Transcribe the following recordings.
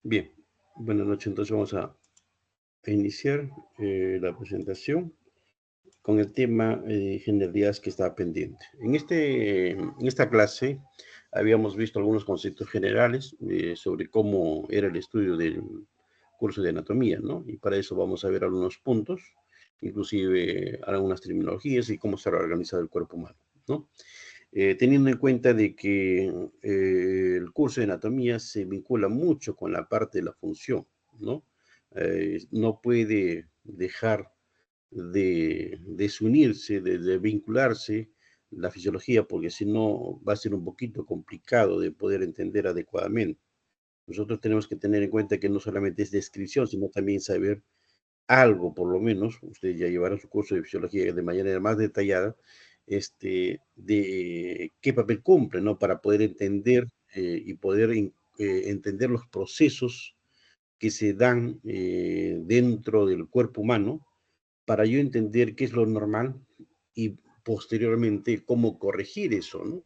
Bien, buenas noches. Entonces vamos a iniciar la presentación con el tema generalidades que estaba pendiente. En esta clase habíamos visto algunos conceptos generales sobre cómo era el estudio del curso de anatomía, ¿no? Y para eso vamos a ver algunos puntos, inclusive algunas terminologías y cómo está organizado el cuerpo humano, ¿no? Teniendo en cuenta de que el curso de anatomía se vincula mucho con la parte de la función, ¿no? No puede dejar de desunirse, de vincularse la fisiología, porque si no va a ser un poquito complicado de poder entender adecuadamente. Nosotros tenemos que tener en cuenta que no solamente es descripción, sino también saber algo, por lo menos, ustedes ya llevarán su curso de fisiología de manera más detallada, de qué papel cumple, ¿no? Para poder entender y poder entender los procesos que se dan dentro del cuerpo humano, para yo entender qué es lo normal y posteriormente cómo corregir eso, ¿no?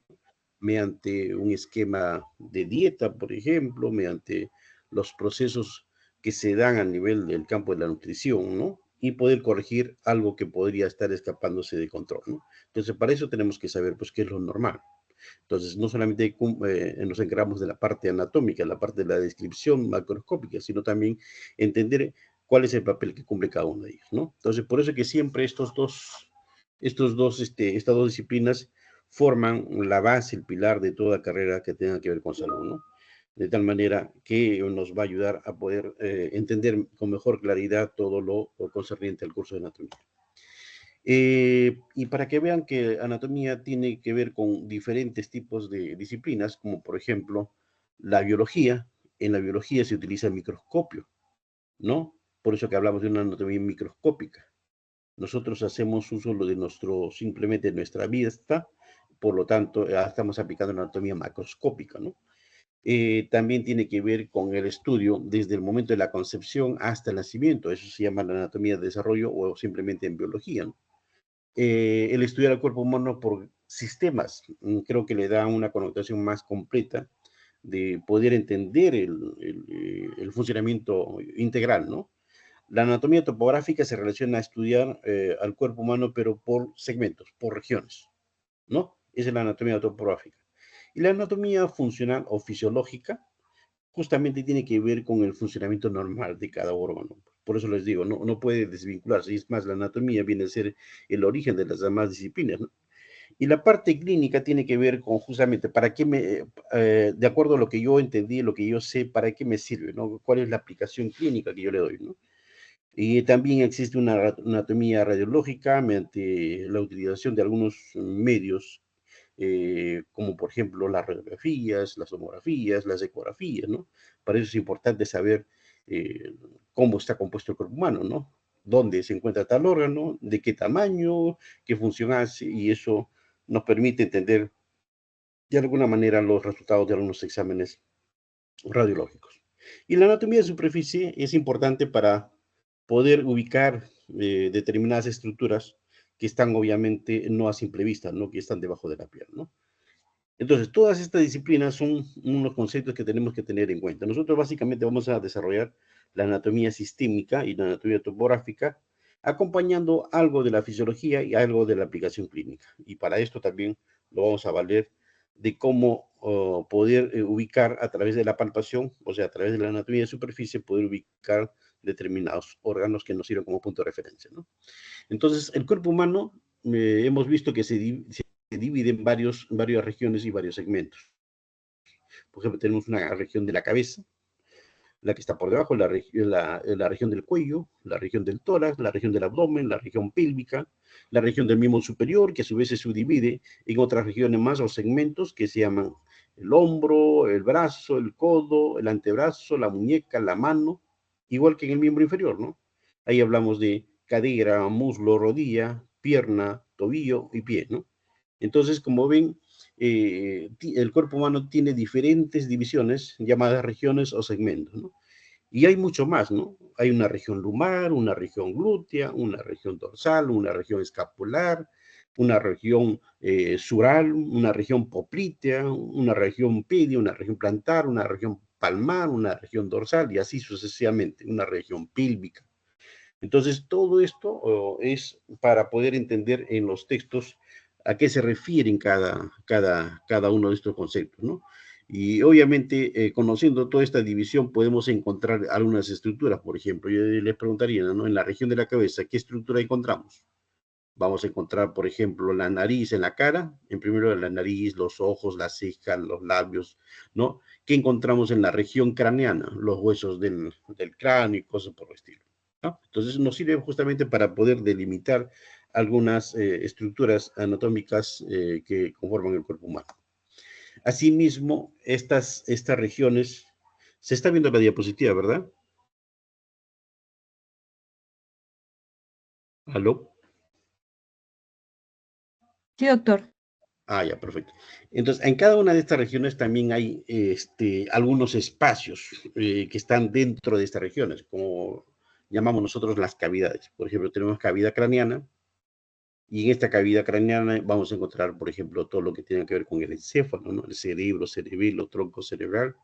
Mediante un esquema de dieta, por ejemplo, mediante los procesos que se dan a nivel del campo de la nutrición, ¿no? Y poder corregir algo que podría estar escapándose de control, ¿no? Entonces, para eso tenemos que saber, pues, qué es lo normal. Entonces, no solamente nos encargamos de la parte anatómica, la parte de la descripción macroscópica, sino también entender cuál es el papel que cumple cada uno de ellos, ¿no? Entonces, por eso que siempre estas dos disciplinas forman la base, el pilar de toda carrera que tenga que ver con salud, ¿no? De tal manera que nos va a ayudar a poder entender con mejor claridad todo lo concerniente al curso de anatomía. Y para que vean que anatomía tiene que ver con diferentes tipos de disciplinas, como por ejemplo la biología. En la biología se utiliza el microscopio, ¿no? Por eso que hablamos de una anatomía microscópica. Nosotros hacemos uso de simplemente de nuestra vista, por lo tanto, estamos aplicando una anatomía macroscópica, ¿no? También tiene que ver con el estudio desde el momento de la concepción hasta el nacimiento. Eso se llama la anatomía de desarrollo o simplemente en biología, ¿no? El estudiar el cuerpo humano por sistemas, creo que le da una connotación más completa de poder entender el funcionamiento integral, ¿no? La anatomía topográfica se relaciona a estudiar al cuerpo humano, pero por segmentos, por regiones, ¿no? Esa es la anatomía topográfica. Y la anatomía funcional o fisiológica justamente tiene que ver con el funcionamiento normal de cada órgano. Por eso les digo, no puede desvincularse. Y es más, la anatomía viene a ser el origen de las demás disciplinas, ¿no? Y la parte clínica tiene que ver con justamente para qué de acuerdo a lo que yo entendí, lo que yo sé, para qué me sirve, ¿no? ¿Cuál es la aplicación clínica que yo le doy, ¿no? Y también existe una anatomía radiológica mediante la utilización de algunos medios, como por ejemplo las radiografías, las tomografías, las ecografías, ¿no? Para eso es importante saber eh, cómo está compuesto el cuerpo humano, ¿no? Dónde se encuentra tal órgano, de qué tamaño, qué función hace, y eso nos permite entender de alguna manera los resultados de algunos exámenes radiológicos. Y la anatomía de superficie es importante para poder ubicar determinadas estructuras que están obviamente no a simple vista, ¿no? Que están debajo de la piel, ¿no? Entonces, todas estas disciplinas son unos conceptos que tenemos que tener en cuenta. Nosotros básicamente vamos a desarrollar la anatomía sistémica y la anatomía topográfica, acompañando algo de la fisiología y algo de la aplicación clínica. Y para esto también lo vamos a valer de cómo poder ubicar a través de la palpación, o sea, a través de la anatomía de superficie, poder ubicar determinados órganos que nos sirven como punto de referencia, ¿no? Entonces, el cuerpo humano, hemos visto que se divide en varias regiones y varios segmentos. Por ejemplo, tenemos una región de la cabeza, la que está por debajo, la región del cuello, la región del tórax, la región del abdomen, la región pélvica, la región del miembro superior, que a su vez se subdivide en otras regiones más o segmentos que se llaman el hombro, el brazo, el codo, el antebrazo, la muñeca, la mano, igual que en el miembro inferior, ¿no? Ahí hablamos de cadera, muslo, rodilla, pierna, tobillo y pie, ¿no? Entonces, como ven, el cuerpo humano tiene diferentes divisiones llamadas regiones o segmentos, ¿no? Y hay mucho más, ¿no? Hay una región lumbar, una región glútea, una región dorsal, una región escapular, una región sural, una región poplitea, una región pedia, una región plantar, una región palmar, una región dorsal y así sucesivamente, una región pélvica. Entonces, todo esto es para poder entender en los textos a qué se refieren cada uno de estos conceptos, ¿no? Y obviamente, conociendo toda esta división, podemos encontrar algunas estructuras. Por ejemplo, yo les preguntaría, ¿no? En la región de la cabeza, ¿qué estructura encontramos? Vamos a encontrar, por ejemplo, la nariz en la cara, en primer lugar la nariz, los ojos, las cejas, los labios, ¿no? ¿Qué encontramos en la región craneana? Los huesos del cráneo y cosas por el estilo, ¿no? Entonces nos sirve justamente para poder delimitar algunas estructuras anatómicas que conforman el cuerpo humano. Asimismo, estas regiones, se está viendo la diapositiva, ¿verdad? ¿Aló? Sí, doctor. Ah, ya, perfecto. Entonces, en cada una de estas regiones también hay algunos espacios que están dentro de estas regiones, como llamamos nosotros las cavidades. Por ejemplo, tenemos cavidad craneana, y en esta cavidad craneana vamos a encontrar, por ejemplo, todo lo que tiene que ver con el encéfalo, ¿no? El cerebro, cerebelo, tronco cerebral,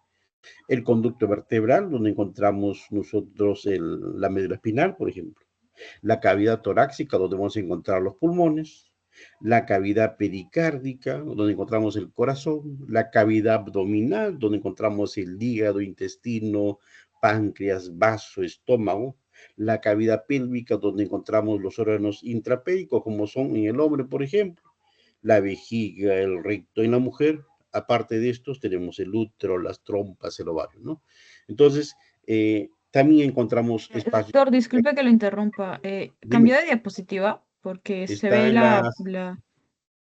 el conducto vertebral, donde encontramos nosotros la médula espinal, por ejemplo, la cavidad torácica, donde vamos a encontrar los pulmones, la cavidad pericárdica, donde encontramos el corazón, la cavidad abdominal, donde encontramos el hígado, intestino, páncreas, vaso, estómago, la cavidad pélvica, donde encontramos los órganos intrapélvicos, como son en el hombre, por ejemplo, la vejiga, el recto en la mujer. Aparte de estos, tenemos el útero, las trompas, el ovario, ¿no? Entonces, también encontramos espacios. Doctor, disculpe que lo interrumpa. Dime, ¿Cambió de diapositiva? Porque se está ve en las.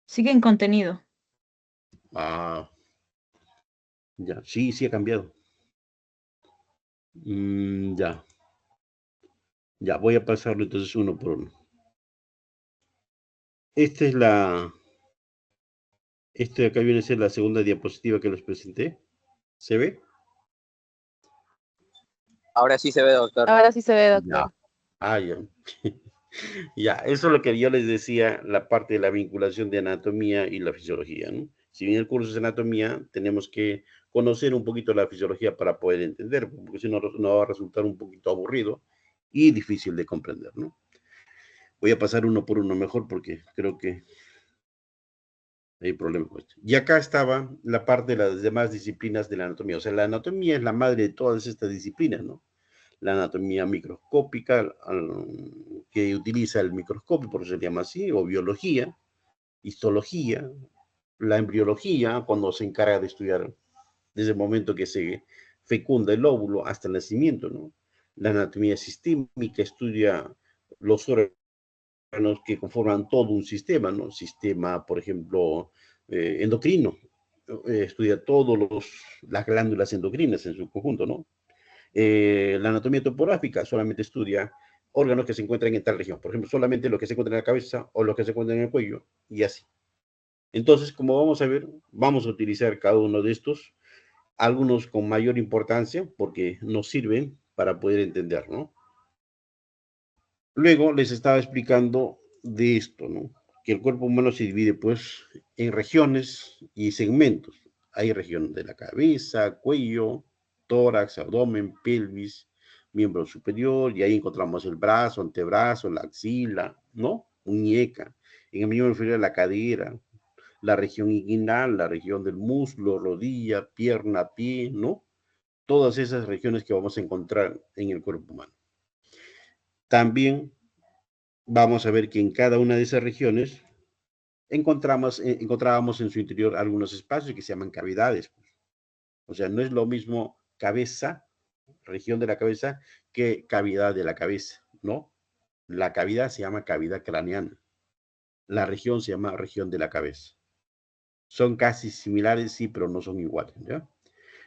Sigue en contenido. Ah, ya, sí, sí ha cambiado. Ya, ya, voy a pasarlo entonces uno por uno. Esta es esta de acá viene a ser la segunda diapositiva que les presenté. ¿Se ve? Ahora sí se ve, doctor. Ahora sí se ve, Ya. doctor. Ah, ya. Ya, eso es lo que yo les decía, la parte de la vinculación de anatomía y la fisiología, ¿no? Si bien el curso es anatomía, tenemos que conocer un poquito la fisiología para poder entender, porque si no, no va a resultar un poquito aburrido y difícil de comprender, ¿no? Voy a pasar uno por uno mejor porque creo que hay problemas con esto. Y acá estaba la parte de las demás disciplinas de la anatomía. O sea, la anatomía es la madre de todas estas disciplinas, ¿no? La anatomía microscópica, que utiliza el microscopio, por eso se llama así, o biología, histología, la embriología, cuando se encarga de estudiar desde el momento que se fecunda el óvulo hasta el nacimiento, ¿no? La anatomía sistémica estudia los órganos que conforman todo un sistema, ¿no? Sistema, por ejemplo, endocrino, estudia todas las glándulas endocrinas en su conjunto, ¿no? La anatomía topográfica solamente estudia órganos que se encuentran en tal región, por ejemplo, solamente los que se encuentran en la cabeza o los que se encuentran en el cuello, y así. Entonces, como vamos a ver, vamos a utilizar cada uno de estos, algunos con mayor importancia, porque nos sirven para poder entender, ¿no? Luego les estaba explicando de esto, ¿no? Que el cuerpo humano se divide, pues, en regiones y segmentos. Hay región de la cabeza, cuello, tórax, abdomen, pelvis, miembro superior, y ahí encontramos el brazo, antebrazo, la axila, ¿no? Muñeca. En el miembro inferior, la cadera, la región inguinal, la región del muslo, rodilla, pierna, pie, ¿no? Todas esas regiones que vamos a encontrar en el cuerpo humano. También vamos a ver que en cada una de esas regiones encontrábamos en su interior algunos espacios que se llaman cavidades. O sea, no es lo mismo cabeza, región de la cabeza, que cavidad de la cabeza, ¿no? La cavidad se llama cavidad craneana. La región se llama región de la cabeza. Son casi similares, sí, pero no son iguales, ¿ya?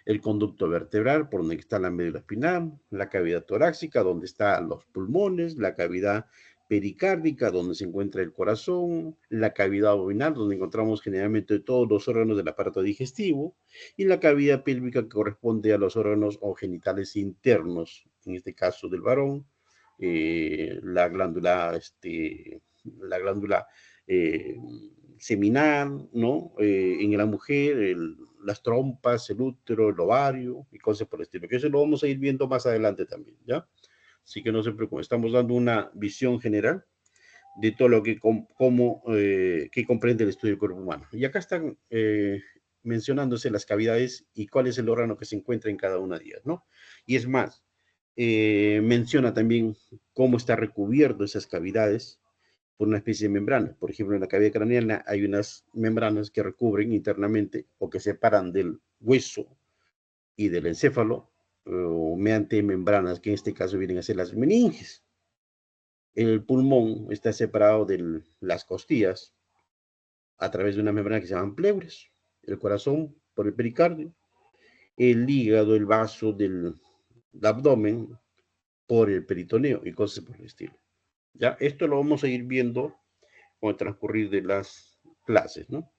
El conducto vertebral, por donde está la médula espinal, la cavidad torácica, donde están los pulmones, la cavidad pericárdica, donde se encuentra el corazón, la cavidad abdominal, donde encontramos generalmente todos los órganos del aparato digestivo, y la cavidad pélvica que corresponde a los órganos o genitales internos, en este caso del varón, la glándula eh, seminal, ¿no? En la mujer, las trompas, el útero, el ovario y cosas por el estilo. Que eso lo vamos a ir viendo más adelante también, ¿ya? Así que no se preocupen, estamos dando una visión general de todo lo que, que comprende el estudio del cuerpo humano. Y acá están mencionándose las cavidades y cuál es el órgano que se encuentra en cada una de ellas, ¿no? Y es más, menciona también cómo está recubierto esas cavidades por una especie de membrana. Por ejemplo, en la cavidad craneana hay unas membranas que recubren internamente o que separan del hueso y del encéfalo mediante membranas que en este caso vienen a ser las meninges. El pulmón está separado de las costillas a través de una membrana que se llaman pleuras. El corazón por el pericardio. El hígado, el vaso del abdomen por el peritoneo y cosas por el estilo. Ya, esto lo vamos a ir viendo con el transcurrir de las clases, ¿no?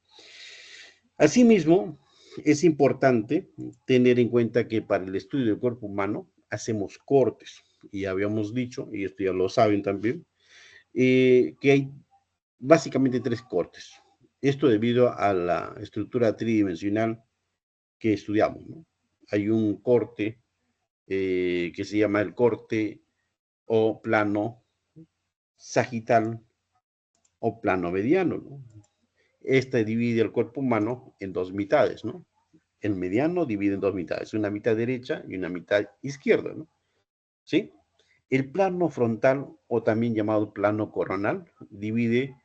Asimismo, es importante tener en cuenta que para el estudio del cuerpo humano hacemos cortes. Y habíamos dicho, y esto ya lo saben también, que hay básicamente 3 cortes. Esto debido a la estructura tridimensional que estudiamos, ¿no? Hay un corte que se llama el corte o plano sagital o plano mediano, ¿no? Este divide el cuerpo humano en 2 mitades, ¿no? El mediano divide en 2 mitades, una mitad derecha y una mitad izquierda, ¿no? ¿Sí? El plano frontal, o también llamado plano coronal, divide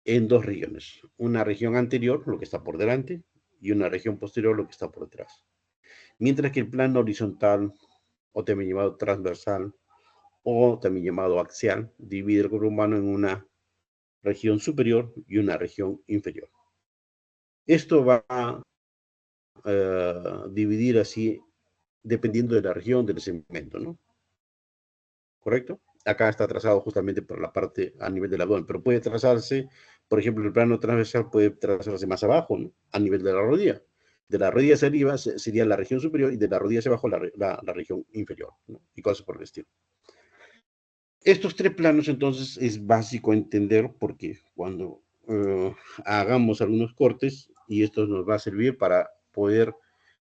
en 2 regiones. Una región anterior, lo que está por delante, y una región posterior, lo que está por detrás. Mientras que el plano horizontal, o también llamado transversal, o también llamado axial, divide el cuerpo humano en una región superior y una región inferior. Esto va a dividir así dependiendo de la región del segmento, ¿no? ¿Correcto? Acá está trazado justamente por la parte a nivel del abdomen, pero puede trazarse, por ejemplo, el plano transversal puede trazarse más abajo, ¿no? A nivel de la rodilla. De la rodilla hacia arriba sería la región superior y de la rodilla hacia abajo la región inferior, ¿no? Y cosas por el estilo. Estos 3 planos, entonces, es básico entender porque cuando hagamos algunos cortes, y esto nos va a servir para poder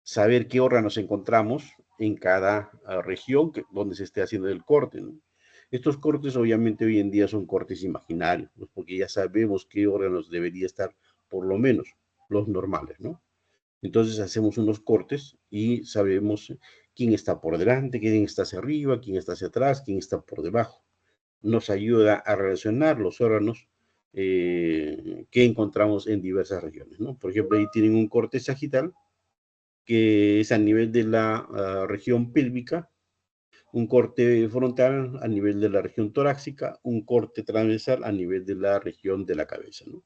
saber qué órganos encontramos en cada región donde se esté haciendo el corte, ¿no? Estos cortes, obviamente, hoy en día son cortes imaginarios, ¿no? Porque ya sabemos qué órganos debería estar, por lo menos, los normales, ¿no? Entonces hacemos unos cortes y sabemos quién está por delante, quién está hacia arriba, quién está hacia atrás, quién está por debajo. Nos ayuda a relacionar los órganos que encontramos en diversas regiones, ¿no? Por ejemplo, ahí tienen un corte sagital que es a nivel de la región pélvica, un corte frontal a nivel de la región torácica, un corte transversal a nivel de la región de la cabeza, ¿no?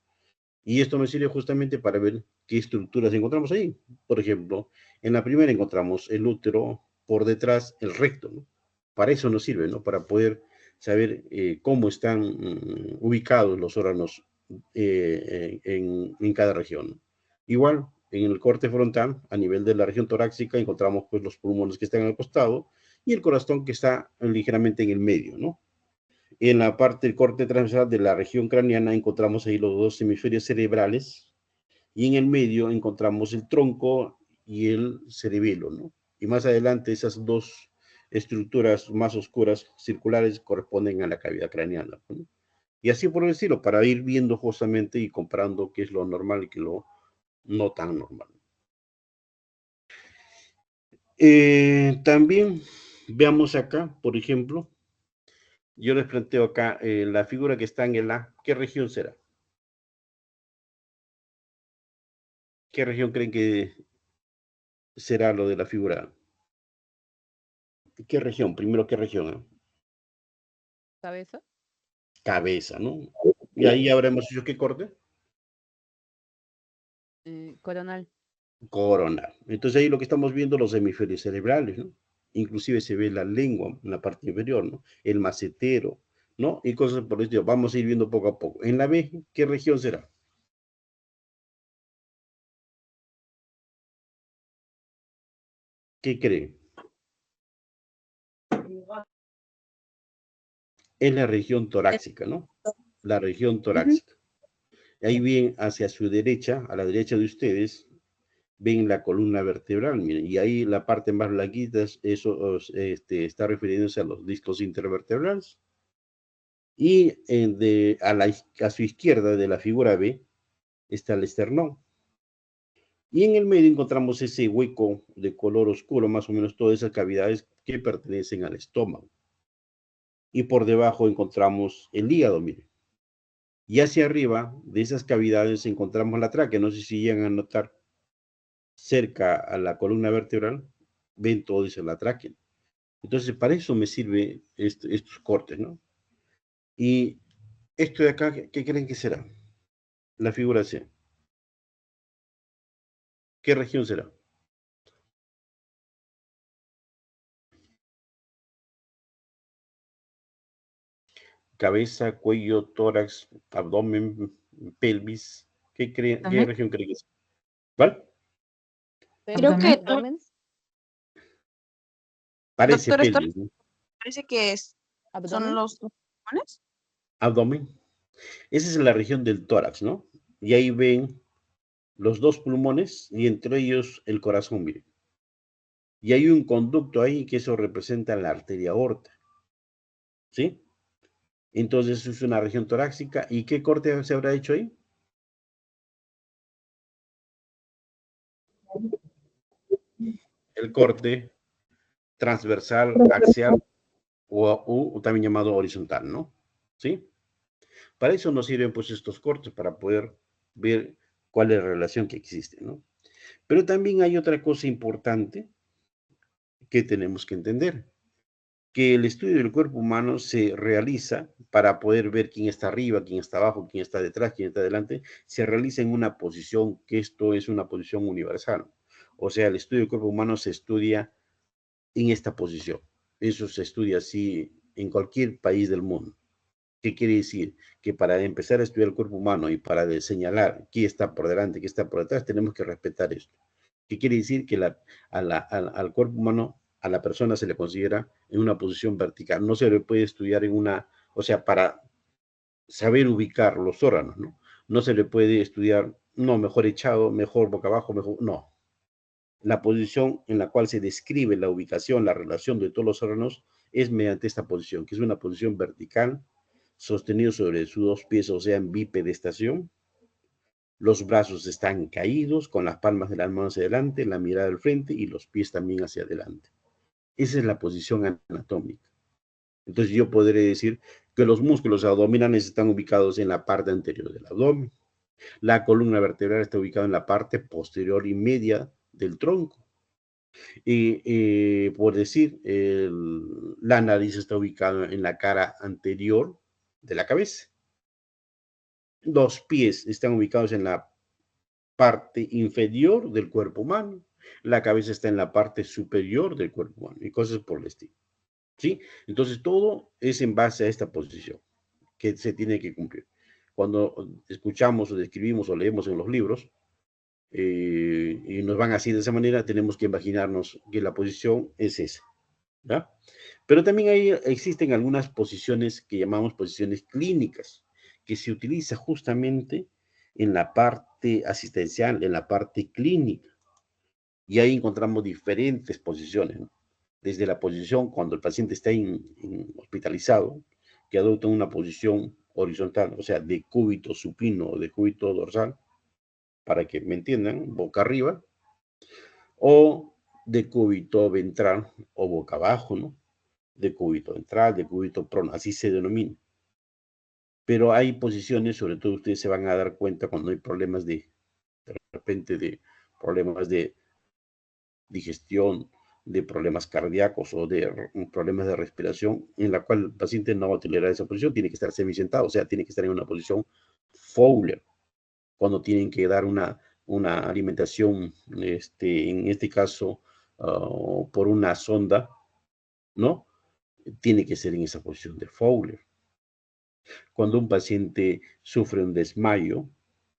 Y esto me sirve justamente para ver qué estructuras encontramos ahí. Por ejemplo, en la primera encontramos el útero, por detrás el recto, ¿no? Para eso nos sirve, ¿no? Para poder saber cómo están ubicados los órganos en cada región, ¿no? Igual, en el corte frontal, a nivel de la región torácica, encontramos pues los pulmones que están al costado y el corazón que está ligeramente en el medio, ¿no? En la parte del corte transversal de la región craneana encontramos ahí los 2 hemisferios cerebrales y en el medio encontramos el tronco y el cerebelo, ¿no? Y más adelante esas 2 estructuras más oscuras circulares corresponden a la cavidad craneana, ¿no? Y así por el estilo, para ir viendo justamente y comparando qué es lo normal y qué es lo no tan normal. También veamos acá, por ejemplo, yo les planteo acá la figura que está en el A, ¿qué región será? ¿Qué región creen que será lo de la figura A? ¿Qué región? Primero, ¿qué región? Cabeza. Cabeza, ¿no? Y ahí habremos dicho qué corte. Coronal. Coronal. Entonces ahí lo que estamos viendo los hemisferios cerebrales, ¿no? Inclusive se ve la lengua en la parte inferior, ¿no? El macetero, ¿no? Y cosas por el estilo. Vamos a ir viendo poco a poco. En la B, ¿qué región será? ¿Qué creen? Es la región torácica, ¿no? La región torácica. Ahí ven hacia su derecha, a la derecha de ustedes, ven la columna vertebral, miren, y ahí la parte más blanquita, eso está refiriéndose a los discos intervertebrales. Y a su izquierda de la figura B está el esternón. Y en el medio encontramos ese hueco de color oscuro, más o menos todas esas cavidades que pertenecen al estómago. Y por debajo encontramos el hígado, miren. Y hacia arriba de esas cavidades encontramos la tráquea. No sé si llegan a notar cerca a la columna vertebral, ven todo eso en la tráquea. Entonces, para eso me sirve estos cortes, ¿no? Y esto de acá, ¿qué creen que será? La figura C. ¿Qué región será? Cabeza, cuello, tórax, abdomen, pelvis. ¿Qué ¿Abdomen? región creen que es? ¿Cuál? Creo que ¿Abdomen? Parece doctor, esto pelvis, ¿no? parece que son los pulmones. Abdomen. Esa es la región del tórax, ¿no? Y ahí ven los dos pulmones y entre ellos el corazón, miren. Y hay un conducto ahí que eso representa la arteria aorta, ¿sí? Entonces es una región torácica. ¿Y qué corte se habrá hecho ahí? El corte transversal, axial o también llamado horizontal, ¿no? ¿Sí? Para eso nos sirven pues estos cortes, para poder ver cuál es la relación que existe, ¿no? Pero también hay otra cosa importante que tenemos que entender, que el estudio del cuerpo humano se realiza para poder ver quién está arriba, quién está abajo, quién está detrás, quién está adelante, se realiza en una posición, que esto es una posición universal. O sea, el estudio del cuerpo humano se estudia en esta posición. Eso se estudia así en cualquier país del mundo. ¿Qué quiere decir? Que para empezar a estudiar el cuerpo humano y para señalar quién está por delante, quién está por detrás, tenemos que respetar esto. ¿Qué quiere decir? Que al cuerpo humano, a la persona se le considera en una posición vertical. No se le puede estudiar en una, o sea, para saber ubicar los órganos, ¿no? No se le puede estudiar, no, mejor echado, mejor boca abajo, mejor, no. La posición en la cual se describe la ubicación, la relación de todos los órganos, es mediante esta posición, que es una posición vertical, sostenido sobre sus dos pies, o sea, en bipedestación. Los brazos están caídos, con las palmas de las manos hacia adelante, la mirada al frente y los pies también hacia adelante. Esa es la posición anatómica. Entonces yo podré decir que los músculos abdominales están ubicados en la parte anterior del abdomen. La columna vertebral está ubicada en la parte posterior y media del tronco. Y por decir, la nariz está ubicada en la cara anterior de la cabeza. Los pies están ubicados en la parte inferior del cuerpo humano. La cabeza está en la parte superior del cuerpo humano y cosas por el estilo. ¿Sí? Entonces todo es en base a esta posición que se tiene que cumplir. Cuando escuchamos o describimos o leemos en los libros y nos van así de esa manera, tenemos que imaginarnos que la posición es esa. ¿Ya? Pero también existen algunas posiciones que llamamos posiciones clínicas, que se utiliza justamente en la parte asistencial, en la parte clínica. Y ahí encontramos diferentes posiciones, ¿no? Desde la posición cuando el paciente está hospitalizado, que adopta una posición horizontal, o sea, de cúbito supino o de cúbito dorsal, para que me entiendan, boca arriba, o de cúbito ventral o boca abajo, ¿no? De cúbito ventral, de cúbito prono, así se denomina. Pero hay posiciones, sobre todo ustedes se van a dar cuenta cuando hay problemas de repente de problemas de digestión, de problemas cardíacos o de problemas de respiración, en la cual el paciente no va a tolerar esa posición, tiene que estar semisentado, o sea, tiene que estar en una posición Fowler, cuando tienen que dar una alimentación, en este caso, por una sonda, ¿no? Tiene que ser en esa posición de Fowler. Cuando un paciente sufre un desmayo,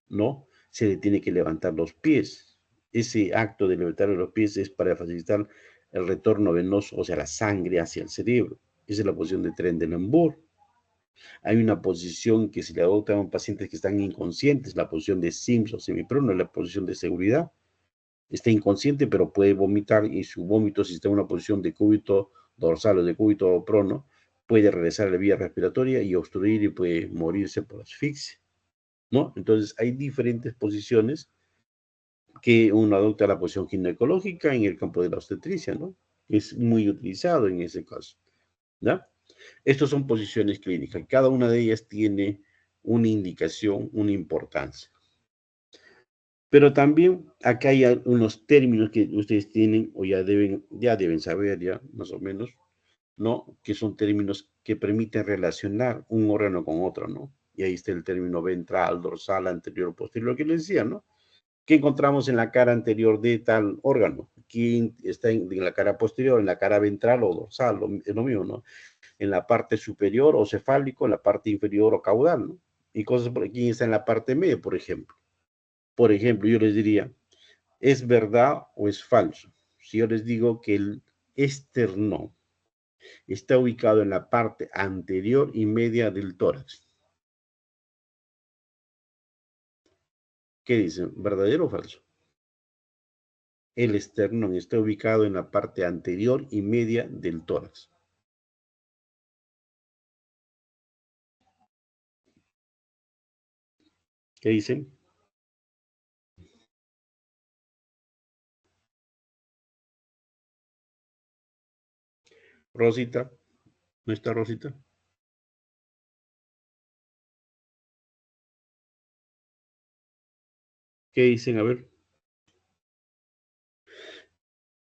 ¿no? Se le tiene que levantar los pies. Ese acto de levantar los pies es para facilitar el retorno venoso, o sea, la sangre hacia el cerebro. Esa es la posición de Trendelenburg. Hay una posición que se le adopta a pacientes que están inconscientes, la posición de Sims o semiprono, la posición de seguridad. Está inconsciente, pero puede vomitar y su vómito, si está en una posición de cúbito dorsal o de cúbito prono, puede regresar a la vía respiratoria y obstruir y puede morirse por asfixia, ¿no? Entonces, hay diferentes posiciones que uno adopta la posición ginecológica en el campo de la obstetricia, ¿no? Es muy utilizado en ese caso, ¿ya? Estas son posiciones clínicas. Cada una de ellas tiene una indicación, una importancia. Pero también acá hay unos términos que ustedes tienen o ya deben saber ya, más o menos, ¿no? Que son términos que permiten relacionar un órgano con otro, ¿no? Y ahí está el término ventral, dorsal, anterior, posterior, que les decía, ¿no? ¿Qué encontramos en la cara anterior de tal órgano? ¿Quién está en la cara posterior, en la cara ventral o dorsal? Es lo mismo, ¿no? En la parte superior o cefálico, en la parte inferior o caudal, ¿no? Y cosas por aquí está en la parte media, por ejemplo. Por ejemplo, yo les diría, ¿es verdad o es falso? Si yo les digo que el esternón está ubicado en la parte anterior y media del tórax, ¿qué dicen? ¿Verdadero o falso? El esternón está ubicado en la parte anterior y media del tórax. ¿Qué dicen? Rosita, ¿no está Rosita? ¿Qué dicen? A ver.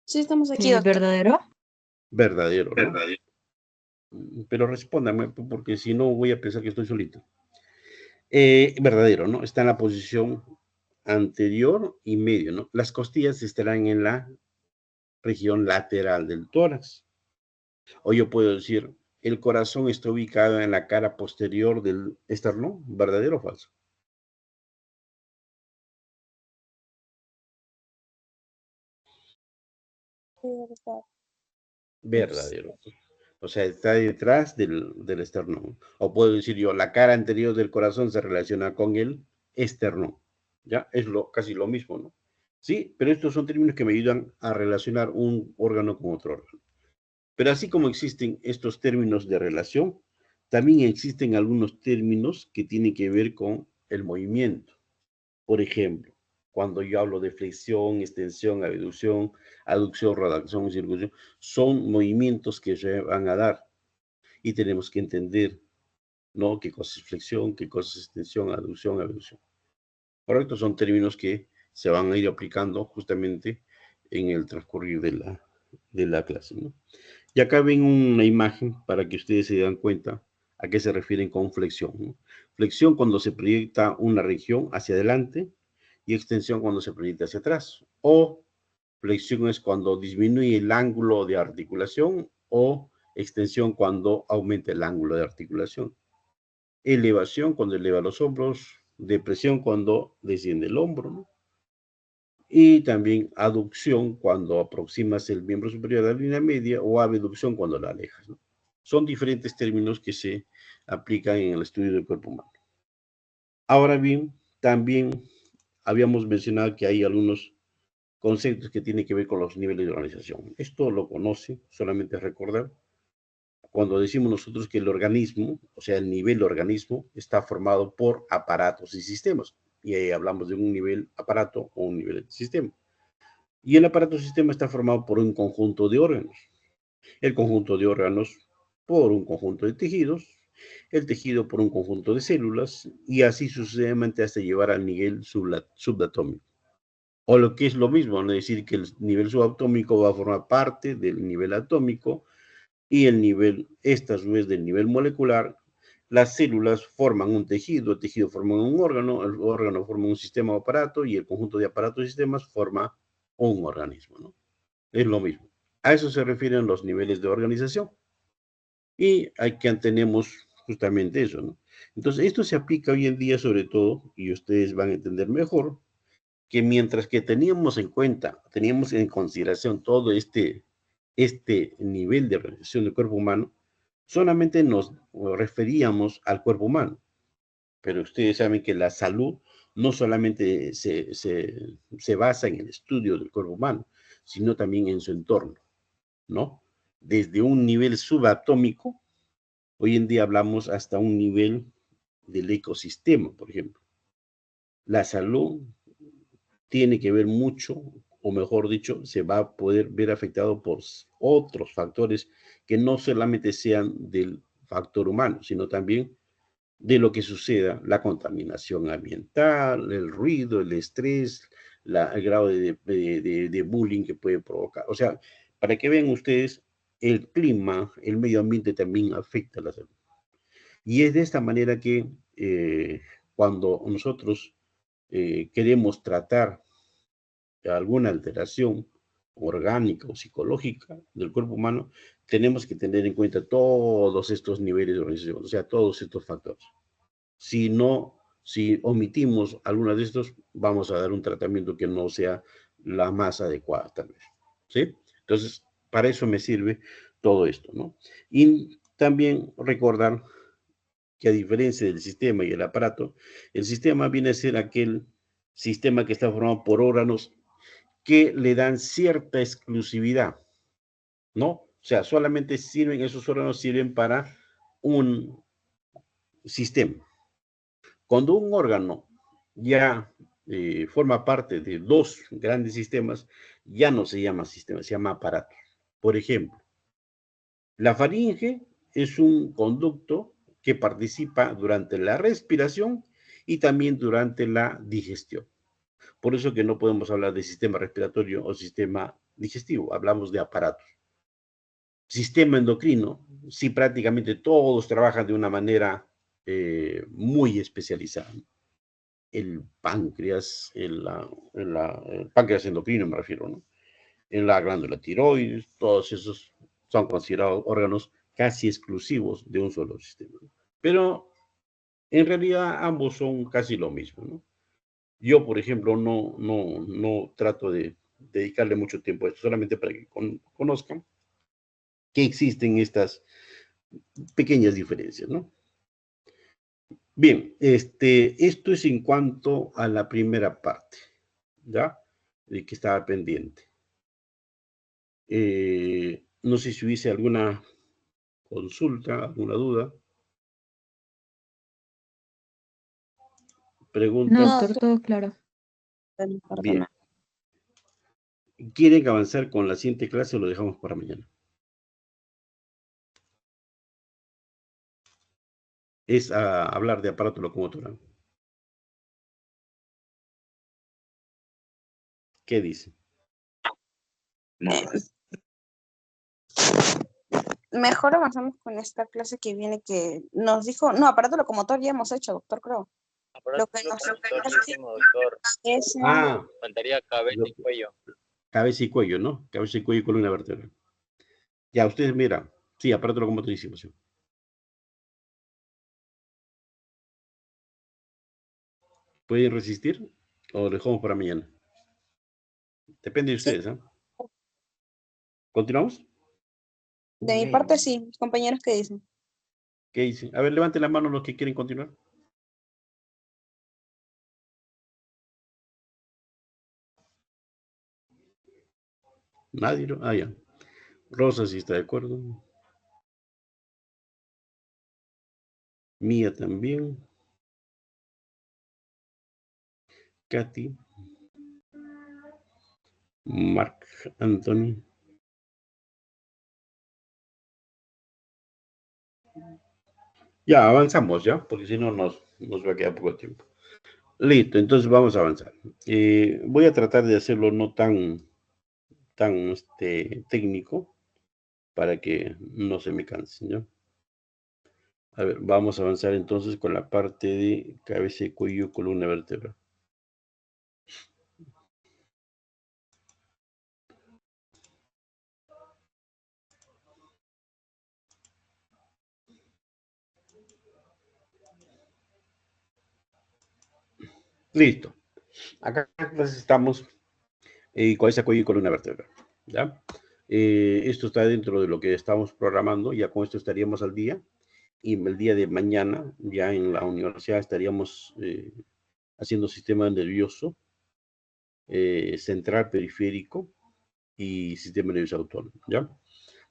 Sí, estamos aquí, doctor. ¿Verdadero? Verdadero, ¿no? Verdadero. Pero respóndame, porque si no voy a pensar que estoy solito. Verdadero, ¿no? Está en la posición anterior y medio, ¿no? Las costillas estarán en la región lateral del tórax. O yo puedo decir, el corazón está ubicado en la cara posterior del esternón, ¿verdadero o falso? Verdadero. O sea, está detrás del esternón. O puedo decir yo, la cara anterior del corazón se relaciona con el esternón. ¿Ya? Es casi lo mismo, ¿no? Sí, pero estos son términos que me ayudan a relacionar un órgano con otro órgano. Pero así como existen estos términos de relación, también existen algunos términos que tienen que ver con el movimiento. Por ejemplo, cuando yo hablo de flexión, extensión, abducción, rotación, circulación, son movimientos que se van a dar y tenemos que entender, ¿no? ¿Qué cosa es flexión, qué cosa es extensión, aducción, abducción? Correcto, son términos que se van a ir aplicando justamente en el transcurrir de la clase, ¿no? Y acá ven una imagen para que ustedes se den cuenta a qué se refieren con flexión, ¿no? Flexión cuando se proyecta una región hacia adelante y extensión cuando se proyecta hacia atrás. O flexión es cuando disminuye el ángulo de articulación o extensión cuando aumenta el ángulo de articulación. Elevación cuando eleva los hombros, depresión cuando desciende el hombro, ¿no? Y también aducción cuando aproximas el miembro superior a la línea media o abducción cuando la alejas, ¿no? Son diferentes términos que se aplican en el estudio del cuerpo humano. Ahora bien, también habíamos mencionado que hay algunos conceptos que tienen que ver con los niveles de organización. Esto lo conoce, solamente recordar. Cuando decimos nosotros que el organismo, o sea, el nivel de organismo, está formado por aparatos y sistemas. Y ahí hablamos de un nivel aparato o un nivel sistema. Y el aparato sistema está formado por un conjunto de órganos. El conjunto de órganos por un conjunto de tejidos, el tejido por un conjunto de células, y así sucesivamente hasta llegar al nivel subatómico. O lo que es lo mismo, ¿no? Es decir, que el nivel subatómico va a formar parte del nivel atómico y el nivel, esta a su vez del nivel molecular. Las células forman un tejido, el tejido forma un órgano, el órgano forma un sistema o aparato y el conjunto de aparatos y sistemas forma un organismo, ¿no? Es lo mismo. A eso se refieren los niveles de organización. Y aquí tenemos justamente eso, ¿no? Entonces, esto se aplica hoy en día sobre todo, y ustedes van a entender mejor, que mientras que teníamos en cuenta, teníamos en consideración todo este nivel de organización del cuerpo humano, solamente nos referíamos al cuerpo humano, pero ustedes saben que la salud no solamente se basa en el estudio del cuerpo humano, sino también en su entorno, ¿no? Desde un nivel subatómico, hoy en día hablamos hasta un nivel del ecosistema, por ejemplo. La salud tiene que ver mucho, o mejor dicho, se va a poder ver afectado por otros factores que no solamente sean del factor humano, sino también de lo que suceda, la contaminación ambiental, el ruido, el estrés, el grado de bullying que puede provocar. O sea, para que vean ustedes, el clima, el medio ambiente también afecta a la salud. Y es de esta manera que cuando nosotros queremos tratar alguna alteración orgánica o psicológica del cuerpo humano, tenemos que tener en cuenta todos estos niveles de organización, o sea, todos estos factores. Si omitimos alguno de estos, vamos a dar un tratamiento que no sea la más adecuada, tal vez. ¿Sí? Entonces, para eso me sirve todo esto, ¿no? Y también recordar que a diferencia del sistema y el aparato, el sistema viene a ser aquel sistema que está formado por órganos que le dan cierta exclusividad, ¿no? O sea, solamente sirven, esos órganos sirven para un sistema. Cuando un órgano ya forma parte de dos grandes sistemas, ya no se llama sistema, se llama aparato. Por ejemplo, la faringe es un conducto que participa durante la respiración y también durante la digestión. Por eso que no podemos hablar de sistema respiratorio o sistema digestivo, hablamos de aparatos. Sistema endocrino, sí, prácticamente todos trabajan de una manera muy especializada. El páncreas, el páncreas endocrino me refiero, ¿no? En la glándula tiroides, todos esos son considerados órganos casi exclusivos de un solo sistema, ¿no? Pero en realidad ambos son casi lo mismo, ¿no? Yo, por ejemplo, no trato de dedicarle mucho tiempo a esto, solamente para que conozcan que existen estas pequeñas diferencias, ¿no? Bien, esto es en cuanto a la primera parte, ¿ya? De que estaba pendiente. No sé si hubiese alguna consulta, alguna duda, pregunta. No, doctor, todo claro. Bien. ¿Quieren avanzar con la siguiente clase o lo dejamos para mañana? Es hablar de aparato locomotor. ¿Qué dice? Mejor avanzamos con esta clase que viene que nos dijo, no, aparato locomotor ya hemos hecho, doctor, creo. Lo que nos doctor. es Faltaría cabeza y cuello. Cabeza y cuello, ¿no? Cabeza y cuello y columna vertebral. Ya, ustedes miran. Sí, aparato locomotor hicimos. Sí. ¿Pueden resistir o lo dejamos para mañana? Depende de ustedes, ¿eh? ¿Continuamos? de mi parte sí, mis compañeros que dicen. ¿Qué dicen? A ver, levanten la mano los que quieren continuar. Nadie, ¿no? Ah, ya. Rosa sí está de acuerdo. Mía también. Katy. Marc Anthony. Ya, avanzamos, ¿ya? Porque si no nos va a quedar poco tiempo. Listo, entonces vamos a avanzar. Voy a tratar de hacerlo no tan técnico para que no se me cansen, ¿ya? A ver, vamos a avanzar entonces con la parte de cabeza y cuello, columna vertebral. Listo. Acá estamos cabeza, cuello y columna vertebral, ¿ya? Esto está dentro de lo que estamos programando, ya con esto estaríamos al día. Y el día de mañana, ya en la universidad, estaríamos haciendo sistema nervioso, central, periférico y sistema nervioso autónomo, ¿ya?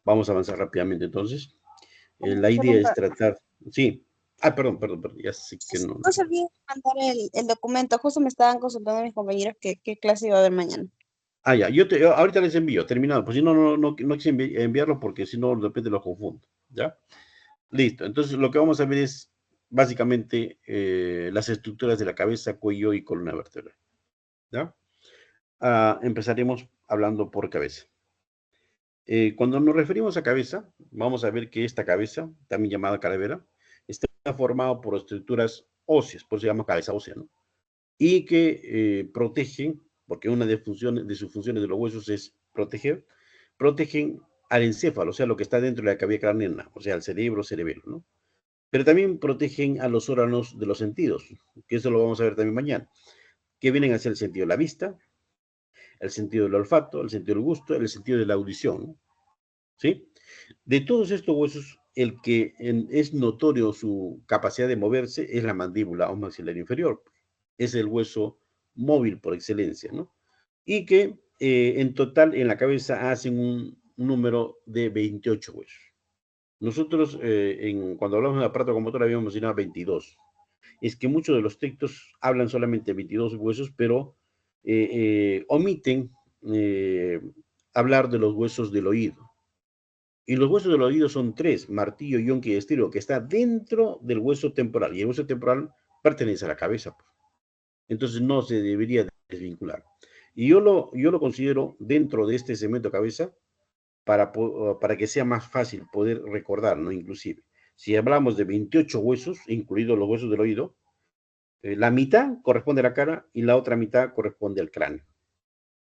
Vamos a avanzar rápidamente, entonces. La idea es tratar... Sí. Ah, perdón, ya sé que no. No se olvide mandar el documento. Justo me estaban consultando mis compañeros qué clase iba a haber mañana. Ah, ya, ahorita les envío, terminado. Pues si no quise enviarlo porque si no, de repente lo confundo, ¿ya? Listo. Entonces, lo que vamos a ver es básicamente las estructuras de la cabeza, cuello y columna vertebral, ¿ya? Empezaremos hablando por cabeza. Cuando nos referimos a cabeza, vamos a ver que esta cabeza, también llamada calavera, está formada por estructuras óseas, por eso se llama cabeza ósea, ¿no? Y que protegen, porque una de sus funciones de los huesos es protegen al encéfalo, o sea, lo que está dentro de la cavidad craneana, o sea, el cerebelo, ¿no? Pero también protegen a los órganos de los sentidos, que eso lo vamos a ver también mañana, que vienen a ser el sentido de la vista, el sentido del olfato, el sentido del gusto, el sentido de la audición, ¿no? ¿Sí? De todos estos huesos, el que es notorio su capacidad de moverse es la mandíbula o maxilar inferior. Es el hueso móvil por excelencia, ¿no? Y que en total en la cabeza hacen un número de 28 huesos. Nosotros cuando hablamos de aparato locomotor habíamos mencionado 22. Es que muchos de los textos hablan solamente de 22 huesos, pero omiten hablar de los huesos del oído. Y los huesos del oído son tres: martillo, yunque y estilo, que está dentro del hueso temporal. Y el hueso temporal pertenece a la cabeza. Entonces no se debería desvincular. Y yo lo considero dentro de este segmento cabeza para que sea más fácil poder recordar, ¿no? Inclusive, si hablamos de 28 huesos, incluidos los huesos del oído, la mitad corresponde a la cara y la otra mitad corresponde al cráneo.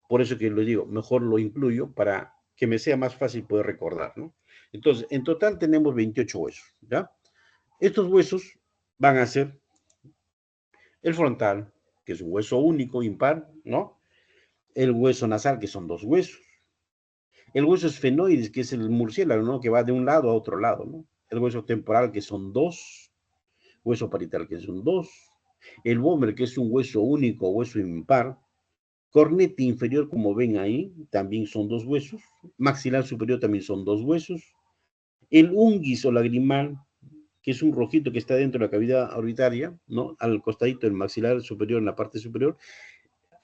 Por eso que les digo, mejor lo incluyo para que me sea más fácil poder recordar, ¿no? Entonces, en total tenemos 28 huesos, ¿ya? Estos huesos van a ser el frontal, que es un hueso único, impar, ¿no? El hueso nasal, que son dos huesos. El hueso esfenoides, que es el murciélago, ¿no? Que va de un lado a otro lado, ¿no? El hueso temporal, que son dos. Hueso parietal, que son dos. El vómer, que es un hueso único, hueso impar. Cornete inferior, como ven ahí, también son dos huesos. Maxilar superior también son dos huesos. El unguis o lagrimal, que es un rojito que está dentro de la cavidad orbitaria, ¿no? Al costadito del maxilar superior, en la parte superior,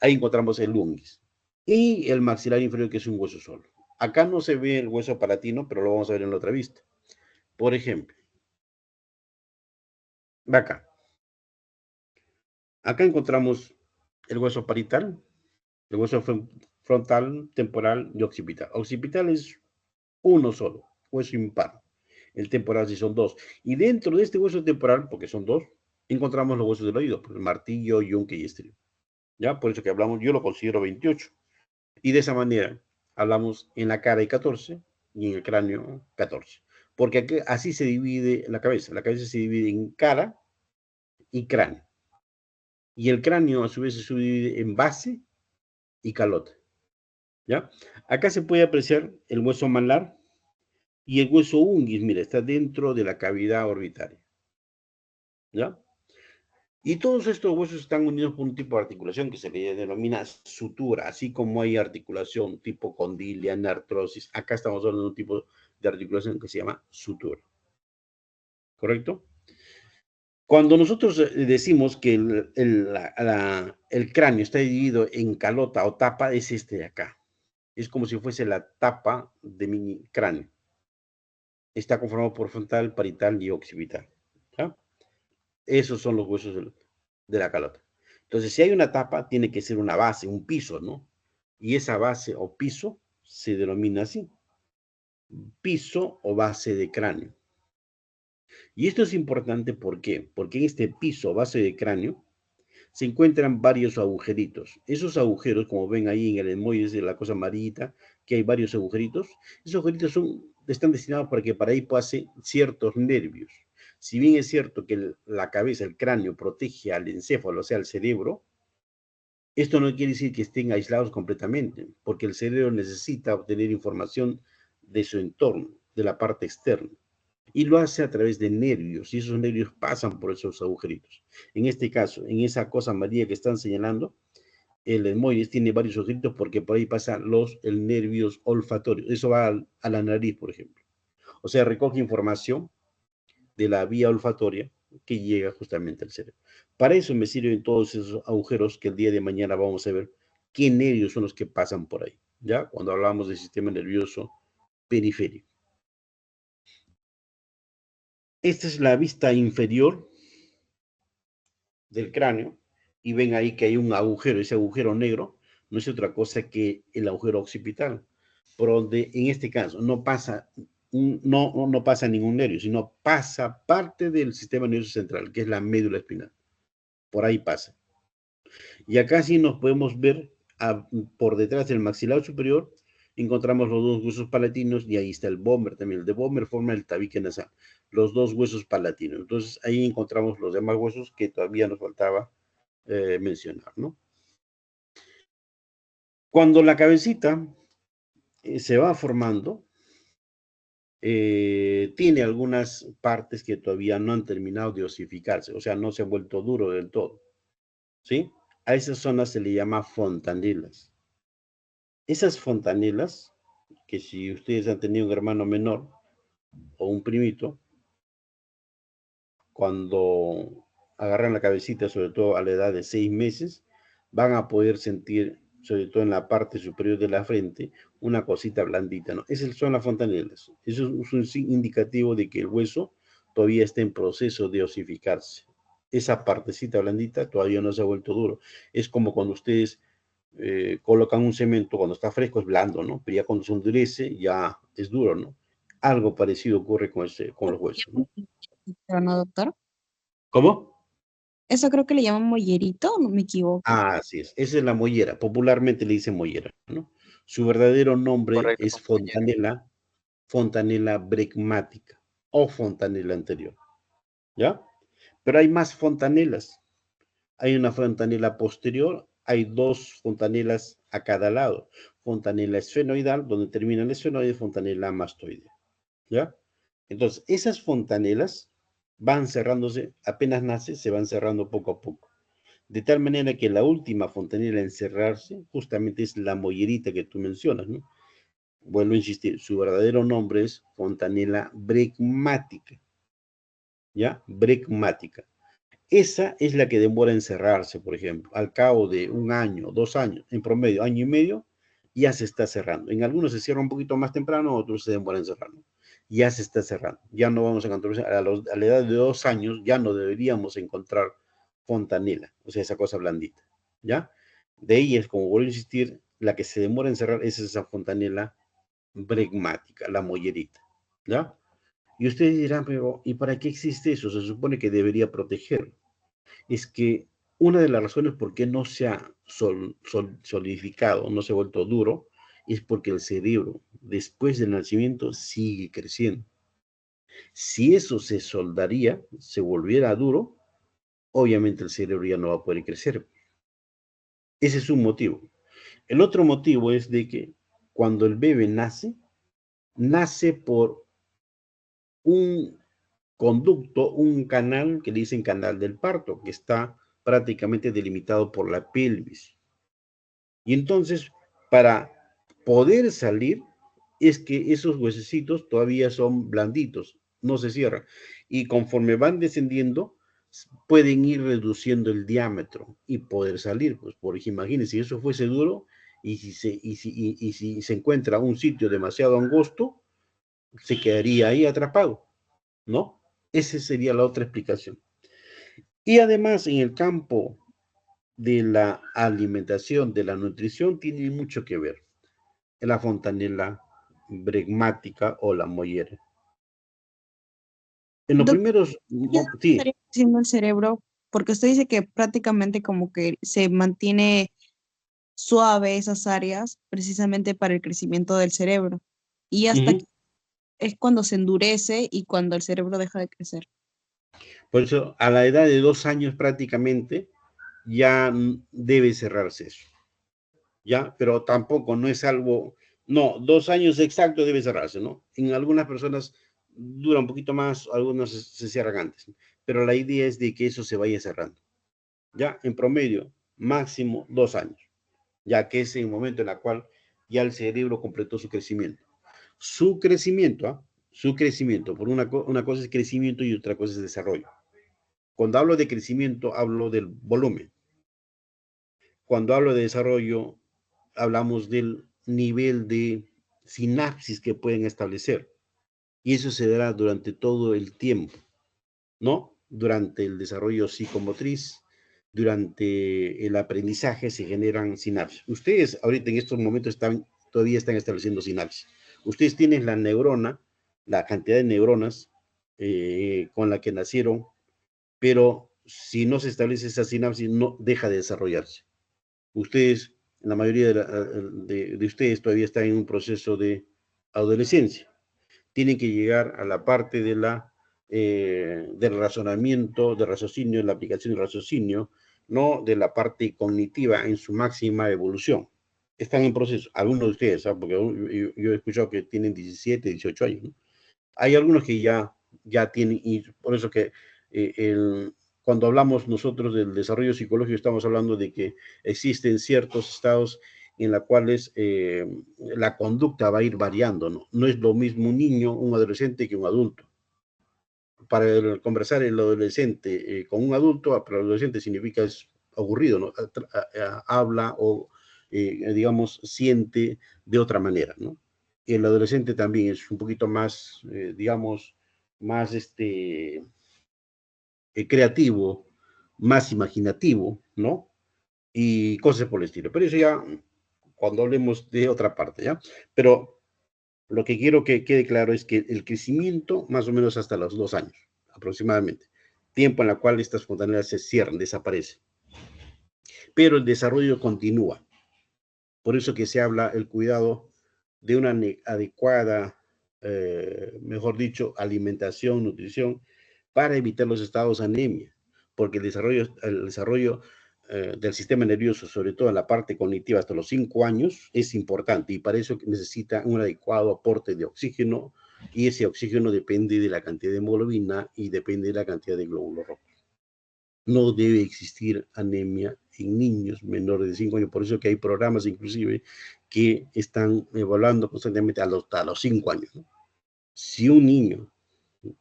ahí encontramos el unguis. Y el maxilar inferior, que es un hueso solo. Acá no se ve el hueso palatino, pero lo vamos a ver en la otra vista. Por ejemplo, de acá. Acá encontramos el hueso parietal, el hueso frontal, temporal y occipital. Occipital es uno solo, hueso impar. El temporal sí son dos. Y dentro de este hueso temporal, porque son dos, encontramos los huesos del oído, pues, martillo, yunque y estrio. ¿Ya? Por eso que hablamos, yo lo considero 28. Y de esa manera hablamos en la cara hay 14 y en el cráneo 14. Porque aquí, así se divide la cabeza. La cabeza se divide en cara y cráneo. Y el cráneo a su vez se subdivide en base y calota. ¿Ya? Acá se puede apreciar el hueso malar y el hueso unguis, mira, está dentro de la cavidad orbitaria. ¿Ya? Y todos estos huesos están unidos por un tipo de articulación que se le denomina sutura, así como hay articulación tipo condilia, artrosis. Acá estamos hablando de un tipo de articulación que se llama sutura. ¿Correcto? Cuando nosotros decimos que el cráneo está dividido en calota o tapa, es este de acá. Es como si fuese la tapa de mi cráneo. Está conformado por frontal, parietal y occipital. ¿Ya? Esos son los huesos de la calota. Entonces, si hay una tapa, tiene que ser una base, un piso, ¿no? Y esa base o piso se denomina así: piso o base de cráneo. Y esto es importante, ¿por qué? Porque en este piso o base de cráneo se encuentran varios agujeritos. Esos agujeros, como ven ahí en el emoji de la cosa amarillita, que hay varios agujeritos, esos agujeritos están destinados para que para ahí pasen ciertos nervios. Si bien es cierto que la cabeza, el cráneo, protege al encéfalo, o sea, al cerebro, Esto no quiere decir que estén aislados completamente, porque el cerebro necesita obtener información de su entorno, de la parte externa, y lo hace a través de nervios, y esos nervios pasan por esos agujeritos. En este caso, en esa cosa amarilla que están señalando, el etmoides tiene varios agujeritos porque por ahí pasan el nervios olfatorios. Eso va a la nariz, por ejemplo. O sea, recoge información de la vía olfatoria que llega justamente al cerebro. Para eso me sirven todos esos agujeros que el día de mañana vamos a ver qué nervios son los que pasan por ahí, ¿ya? Cuando hablamos del sistema nervioso periférico. Esta es la vista inferior del cráneo y ven ahí que hay un agujero. Ese agujero negro no es otra cosa que el agujero occipital, por donde en este caso no pasa no pasa ningún nervio, sino pasa parte del sistema nervioso central, que es la médula espinal. Por ahí pasa. Y acá sí nos podemos ver por detrás del maxilar superior, encontramos los dos huesos palatinos y ahí está el Vomer también. El de Vomer forma el tabique nasal, los dos huesos palatinos. Entonces ahí encontramos los demás huesos que todavía nos faltaba mencionar, ¿no? Cuando la cabecita se va formando, tiene algunas partes que todavía no han terminado de osificarse, o sea, no se ha vuelto duro del todo, ¿sí? A esas zonas se le llama fontanelas. Esas fontanelas, que si ustedes han tenido un hermano menor o un primito, cuando agarran la cabecita, sobre todo a la edad de 6 meses, van a poder sentir, sobre todo en la parte superior de la frente, una cosita blandita, ¿no? Esas son las fontanelas. Eso es un indicativo de que el hueso todavía está en proceso de osificarse. Esa partecita blandita todavía no se ha vuelto duro. Es como cuando ustedes colocan un cemento, cuando está fresco es blando, ¿no? Pero ya cuando se endurece ya es duro, ¿no? Algo parecido ocurre con los huesos, ¿no? ¿Pero no, doctor? ¿Cómo? Eso creo que le llaman mollerito, no me equivoco. Ah, así es. Esa es la mollera. Popularmente le dicen mollera, ¿no? Su verdadero nombre Correcto, es compañero. fontanela bregmática o fontanela anterior, ¿ya? Pero hay más fontanelas. Hay una fontanela posterior, hay dos fontanelas a cada lado. Fontanela esfenoidal, donde termina el esfenoide, fontanela mastoidea, ¿ya? Entonces, esas fontanelas van cerrándose, apenas nace, se van cerrando poco a poco. De tal manera que la última fontanela en cerrarse justamente es la mollerita que tú mencionas, ¿no? Vuelvo a insistir, su verdadero nombre es fontanela bregmática, ¿ya? Bregmática. Esa es la que demora en cerrarse, por ejemplo. Al cabo de 1 año, 2 años, en promedio, año y medio, ya se está cerrando. En algunos se cierra un poquito más temprano, otros se demoran en cerrarlo. Ya se está cerrando. Ya no vamos a encontrar, a la edad de 2 años, ya no deberíamos encontrar fontanela, o sea, esa cosa blandita, ¿ya? De ahí es, como vuelvo a insistir, la que se demora en cerrar es esa fontanela bregmática, la mollerita, ¿ya? Y ustedes dirán, pero ¿y para qué existe eso? Se supone que debería protegerlo. Es que una de las razones por qué no se ha solidificado, no se ha vuelto duro, es porque el cerebro, después del nacimiento, sigue creciendo. Si eso se soldaría, se volviera duro, obviamente el cerebro ya no va a poder crecer. Ese es un motivo. El otro motivo es de que cuando el bebé nace, nace por un conducto, un canal que le dicen canal del parto, que está prácticamente delimitado por la pelvis. Y entonces, para poder salir, es que esos huesecitos todavía son blanditos, no se cierran. Y conforme van descendiendo, pueden ir reduciendo el diámetro y poder salir. Pues, porque imagínense, si eso fuese duro y si se encuentra un sitio demasiado angosto, se quedaría ahí atrapado, ¿no? Esa sería la otra explicación. Y además, en el campo de la alimentación, de la nutrición, tiene mucho que ver la fontanela bregmática o la mollera. En los Doctor, primeros, ¿qué sí, estaría haciendo el cerebro? Porque usted dice que prácticamente como que se mantiene suave esas áreas precisamente para el crecimiento del cerebro. Y hasta que es cuando se endurece y cuando el cerebro deja de crecer. por eso a la edad de 2 años prácticamente ya debe cerrarse eso. ¿Ya? Pero tampoco no es algo, no, 2 años exactos debe cerrarse, ¿no? En algunas personas dura un poquito más, algunos se cierran antes, ¿no? Pero la idea es de que eso se vaya cerrando, ¿ya? En promedio, máximo 2 años, ya que es el momento en el cual ya el cerebro completó su crecimiento. Su crecimiento, ¿ah? Su crecimiento, por una cosa es crecimiento y otra cosa es desarrollo. Cuando hablo de crecimiento, hablo del volumen. Cuando hablo de desarrollo, hablamos del nivel de sinapsis que pueden establecer. Y eso se dará durante todo el tiempo, ¿no? Durante el desarrollo psicomotriz, durante el aprendizaje se generan sinapsis. Ustedes ahorita en estos momentos todavía están estableciendo sinapsis. Ustedes tienen la neurona, la cantidad de neuronas con la que nacieron, pero si no se establece esa sinapsis, no deja de desarrollarse. Ustedes, la mayoría de ustedes todavía están en un proceso de adolescencia. Tienen que llegar a la parte del razonamiento, del raciocinio, la aplicación del raciocinio, no de la parte cognitiva en su máxima evolución. Están en proceso, algunos de ustedes, ¿sabes? Porque yo he escuchado que tienen 17, 18 años, ¿no? Hay algunos que ya tienen, y por eso que cuando hablamos nosotros del desarrollo psicológico, estamos hablando de que existen ciertos estados en los cuales la conducta va a ir variando, ¿no? No es lo mismo un niño, un adolescente que un adulto. Para conversar el adolescente con un adulto, para el adolescente significa es aburrido, ¿no? Habla o, digamos, siente de otra manera, ¿no? El adolescente también es un poquito más, digamos, más creativo, más imaginativo, ¿no? Y cosas por el estilo. Pero eso ya cuando hablemos de otra parte, ¿ya? Pero lo que quiero que quede claro es que el crecimiento, más o menos hasta los 2 años, aproximadamente, tiempo en el cual estas fontanelas se cierran, desaparecen. Pero el desarrollo continúa. Por eso que se habla el cuidado de una adecuada, mejor dicho, alimentación, nutrición, para evitar los estados de anemia, porque el desarrollo del sistema nervioso, sobre todo en la parte cognitiva hasta los 5 años, es importante y para eso necesita un adecuado aporte de oxígeno y ese oxígeno depende de la cantidad de hemoglobina y depende de la cantidad de glóbulos rojos. No debe existir anemia en niños menores de 5 años, por eso que hay programas inclusive que están evaluando constantemente hasta los 5 años, ¿no? Si un niño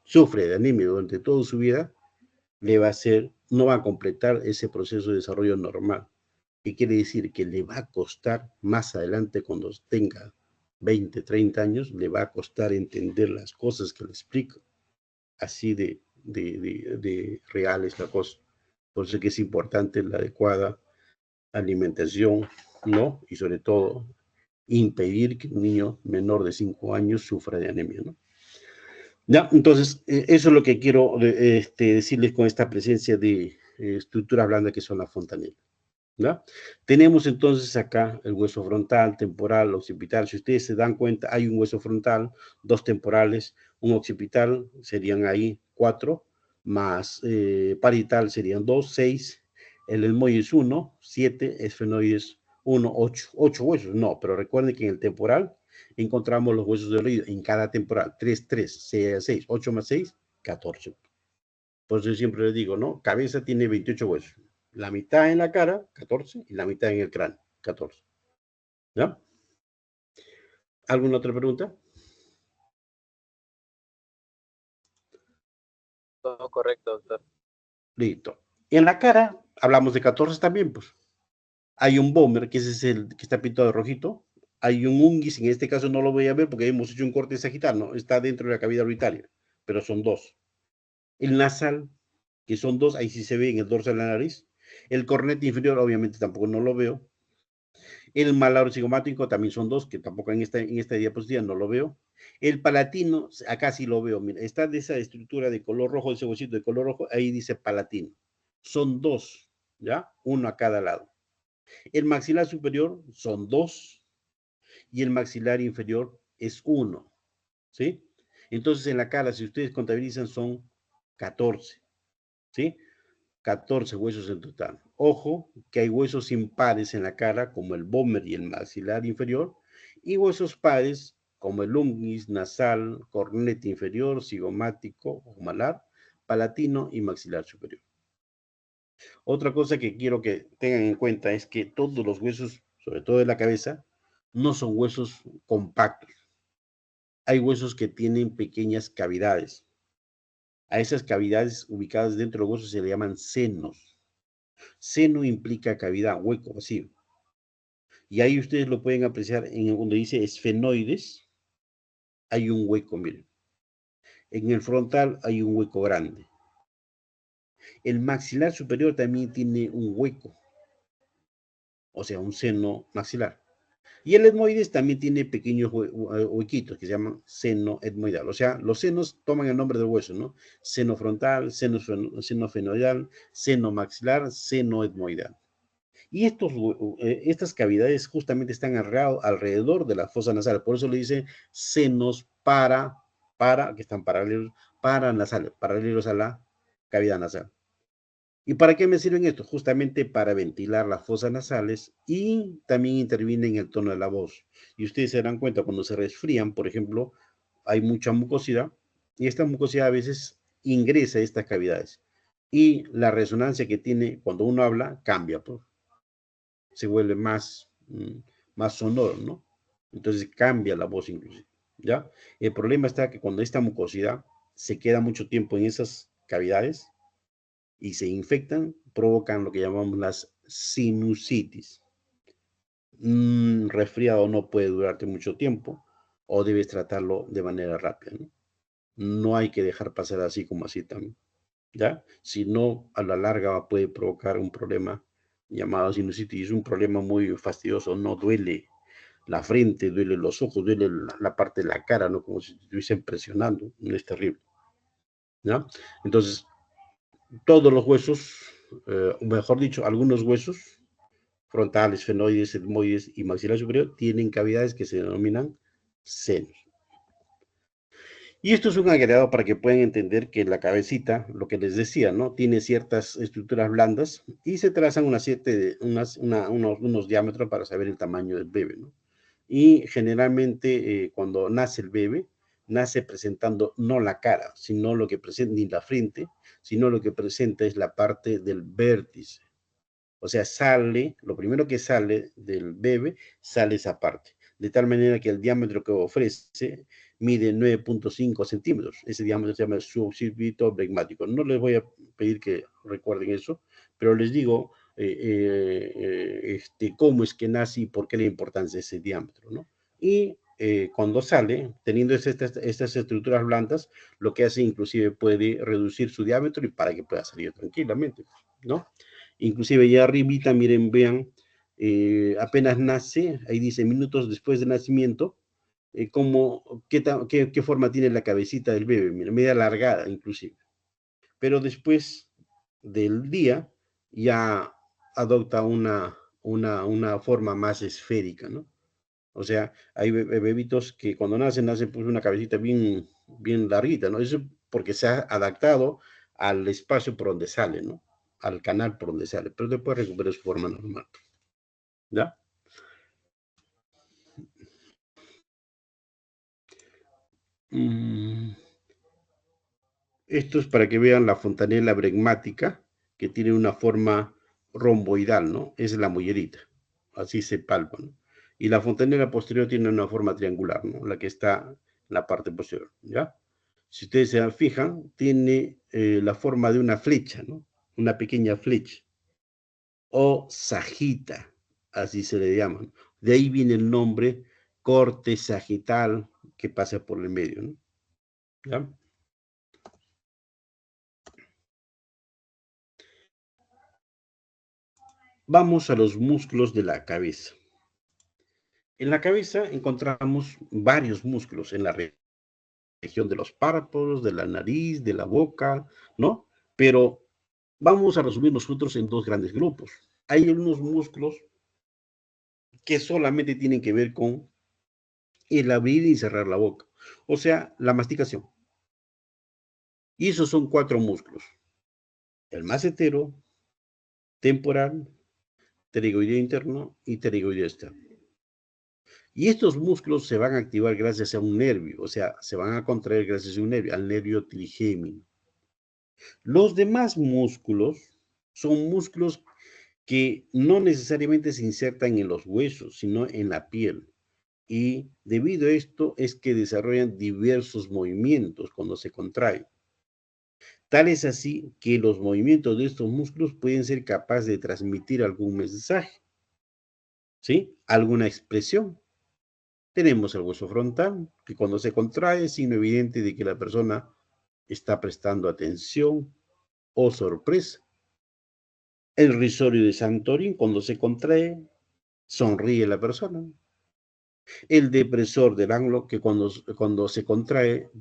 sufre de anemia durante toda su vida, no va a completar ese proceso de desarrollo normal. ¿Qué quiere decir? Que le va a costar más adelante, cuando tenga 20, 30 años, le va a costar entender las cosas que le explico. Así de real es la cosa. Por eso que es importante la adecuada alimentación, ¿no? Y sobre todo, impedir que un niño menor de 5 años sufra de anemia, ¿no? Ya, entonces, eso es lo que quiero decirles con esta presencia de estructuras blandas que son las fontanelas. ¿Ya? Tenemos entonces acá el hueso frontal, temporal, occipital. Si ustedes se dan cuenta, hay un hueso frontal, 2 temporales, un occipital, serían ahí 4, más parietal serían 2, 6, el etmoides 1, 7, esfenoides 1, 8. 8 huesos, no, pero recuerden que en el temporal encontramos los huesos del oído, en cada temporal, 3, 3, 6, 6, 8 más 6, 14. Por eso yo siempre les digo, ¿no? Cabeza tiene 28 huesos. La mitad en la cara, 14, y la mitad en el cráneo, 14. ¿Ya? ¿Alguna otra pregunta? Todo correcto, doctor. Listo. En la cara, hablamos de 14 también, pues. Hay un bomber, que ese es el que está pintado de rojito. Hay un unguis, en este caso no lo voy a ver porque hemos hecho un corte sagital, ¿no? Está dentro de la cavidad orbitaria, pero son 2. El nasal, que son 2, ahí sí se ve en el dorso de la nariz. El cornete inferior, obviamente tampoco no lo veo. El malar cigomático también son 2, que tampoco en esta diapositiva no lo veo. El palatino, acá sí lo veo, mira, está de esa estructura de color rojo, ese huesito de color rojo, ahí dice palatino. Son 2, ¿ya? Uno a cada lado. El maxilar superior son 2 y el maxilar inferior es 1, ¿sí? Entonces en la cara, si ustedes contabilizan, son 14, ¿sí? 14 huesos en total. Ojo que hay huesos impares en la cara, como el vómer y el maxilar inferior, y huesos pares, como el unguis, nasal, cornete inferior, cigomático o malar, palatino y maxilar superior. Otra cosa que quiero que tengan en cuenta es que todos los huesos, sobre todo de la cabeza, no son huesos compactos. Hay huesos que tienen pequeñas cavidades. A esas cavidades ubicadas dentro de los huesos se le llaman senos. Seno implica cavidad, hueco, vacío. Y ahí ustedes lo pueden apreciar en donde dice esfenoides, hay un hueco, miren. En el frontal hay un hueco grande. El maxilar superior también tiene un hueco, o sea, un seno maxilar. Y el etmoides también tiene pequeños huequitos que se llaman seno etmoidal. O sea, los senos toman el nombre del hueso, ¿no? Seno frontal, seno fenoidal, seno maxilar, seno etmoidal. Y estas cavidades justamente están alrededor de la fosa nasal. Por eso le dicen senos que están paranasales, paralelos a la cavidad nasal. ¿Y para qué me sirven esto? Justamente para ventilar las fosas nasales y también interviene en el tono de la voz. Y ustedes se darán cuenta cuando se resfrían, por ejemplo, hay mucha mucosidad y esta mucosidad a veces ingresa a estas cavidades. Y la resonancia que tiene cuando uno habla cambia, pues. Se vuelve más sonoro, ¿no? Entonces cambia la voz inclusive, ¿ya? El problema está que cuando esta mucosidad se queda mucho tiempo en esas cavidades, y se infectan, provocan lo que llamamos las sinusitis. Un resfriado no puede durarte mucho tiempo o debes tratarlo de manera rápida, ¿no? No hay que dejar pasar así como así también, ¿ya? Si no, a la larga puede provocar un problema llamado sinusitis. Es un problema muy fastidioso, no duele la frente, duele los ojos, duele la parte de la cara, ¿no? Como si te estuviesen presionando, no es terrible, ¿ya? Entonces, todos los huesos, mejor dicho, algunos huesos frontales, fenoides, etmoides y maxilar superior tienen cavidades que se denominan senos. Y esto es un agregado para que puedan entender que la cabecita, lo que les decía, ¿no? Tiene ciertas estructuras blandas y se trazan unos diámetros para saber el tamaño del bebé, ¿no? Y generalmente cuando nace el bebé, nace presentando no la cara, sino lo que presenta, ni la frente, sino lo que presenta es la parte del vértice. O sea, lo primero que sale del bebé, sale esa parte. De tal manera que el diámetro que ofrece mide 9.5 centímetros. Ese diámetro se llama subcipito blegmático. No les voy a pedir que recuerden eso, pero les digo cómo es que nace y por qué la importancia de ese diámetro, ¿no? Y cuando sale, teniendo estas estructuras blandas, lo que hace inclusive puede reducir su diámetro y para que pueda salir tranquilamente, ¿no? Inclusive ya arribita, miren, vean, apenas nace, ahí dice minutos después del nacimiento, qué forma tiene la cabecita del bebé, miren, media alargada inclusive. Pero después del día ya adopta una forma más esférica, ¿no? O sea, hay bebitos que cuando nacen pues una cabecita bien, bien larguita, ¿no? Eso porque se ha adaptado al espacio por donde sale, ¿no? Al canal por donde sale, pero después recupera su forma normal, ¿ya? Esto es para que vean la fontanela bregmática, que tiene una forma romboidal, ¿no? Es la mollerita, así se palpa, ¿no? Y la fontanela posterior tiene una forma triangular, ¿no? La que está en la parte posterior, ¿ya? Si ustedes se fijan, tiene la forma de una flecha, ¿no? Una pequeña flecha. O sagita, así se le llama. De ahí viene el nombre corte sagital que pasa por el medio, ¿no? ¿Ya? Vamos a los músculos de la cabeza. En la cabeza encontramos varios músculos en la región de los párpados, de la nariz, de la boca, ¿no? Pero vamos a resumir nosotros en dos grandes grupos. Hay unos músculos que solamente tienen que ver con el abrir y cerrar la boca, o sea, la masticación. Y esos son 4 músculos. el macetero, temporal, pterigoideo interno y pterigoideo externo. Y estos músculos se van a activar gracias a un nervio, o sea, se van a contraer gracias a un nervio, al nervio trigémino. Los demás músculos son músculos que no necesariamente se insertan en los huesos, sino en la piel. Y debido a esto es que desarrollan diversos movimientos cuando se contraen. Tal es así que los movimientos de estos músculos pueden ser capaces de transmitir algún mensaje, ¿sí? Alguna expresión. Tenemos el hueso frontal, que cuando se contrae es signo evidente de que la persona está prestando atención o sorpresa. El risorio de Santorin, cuando se contrae, sonríe la persona. El depresor del ángulo, que cuando se contrae,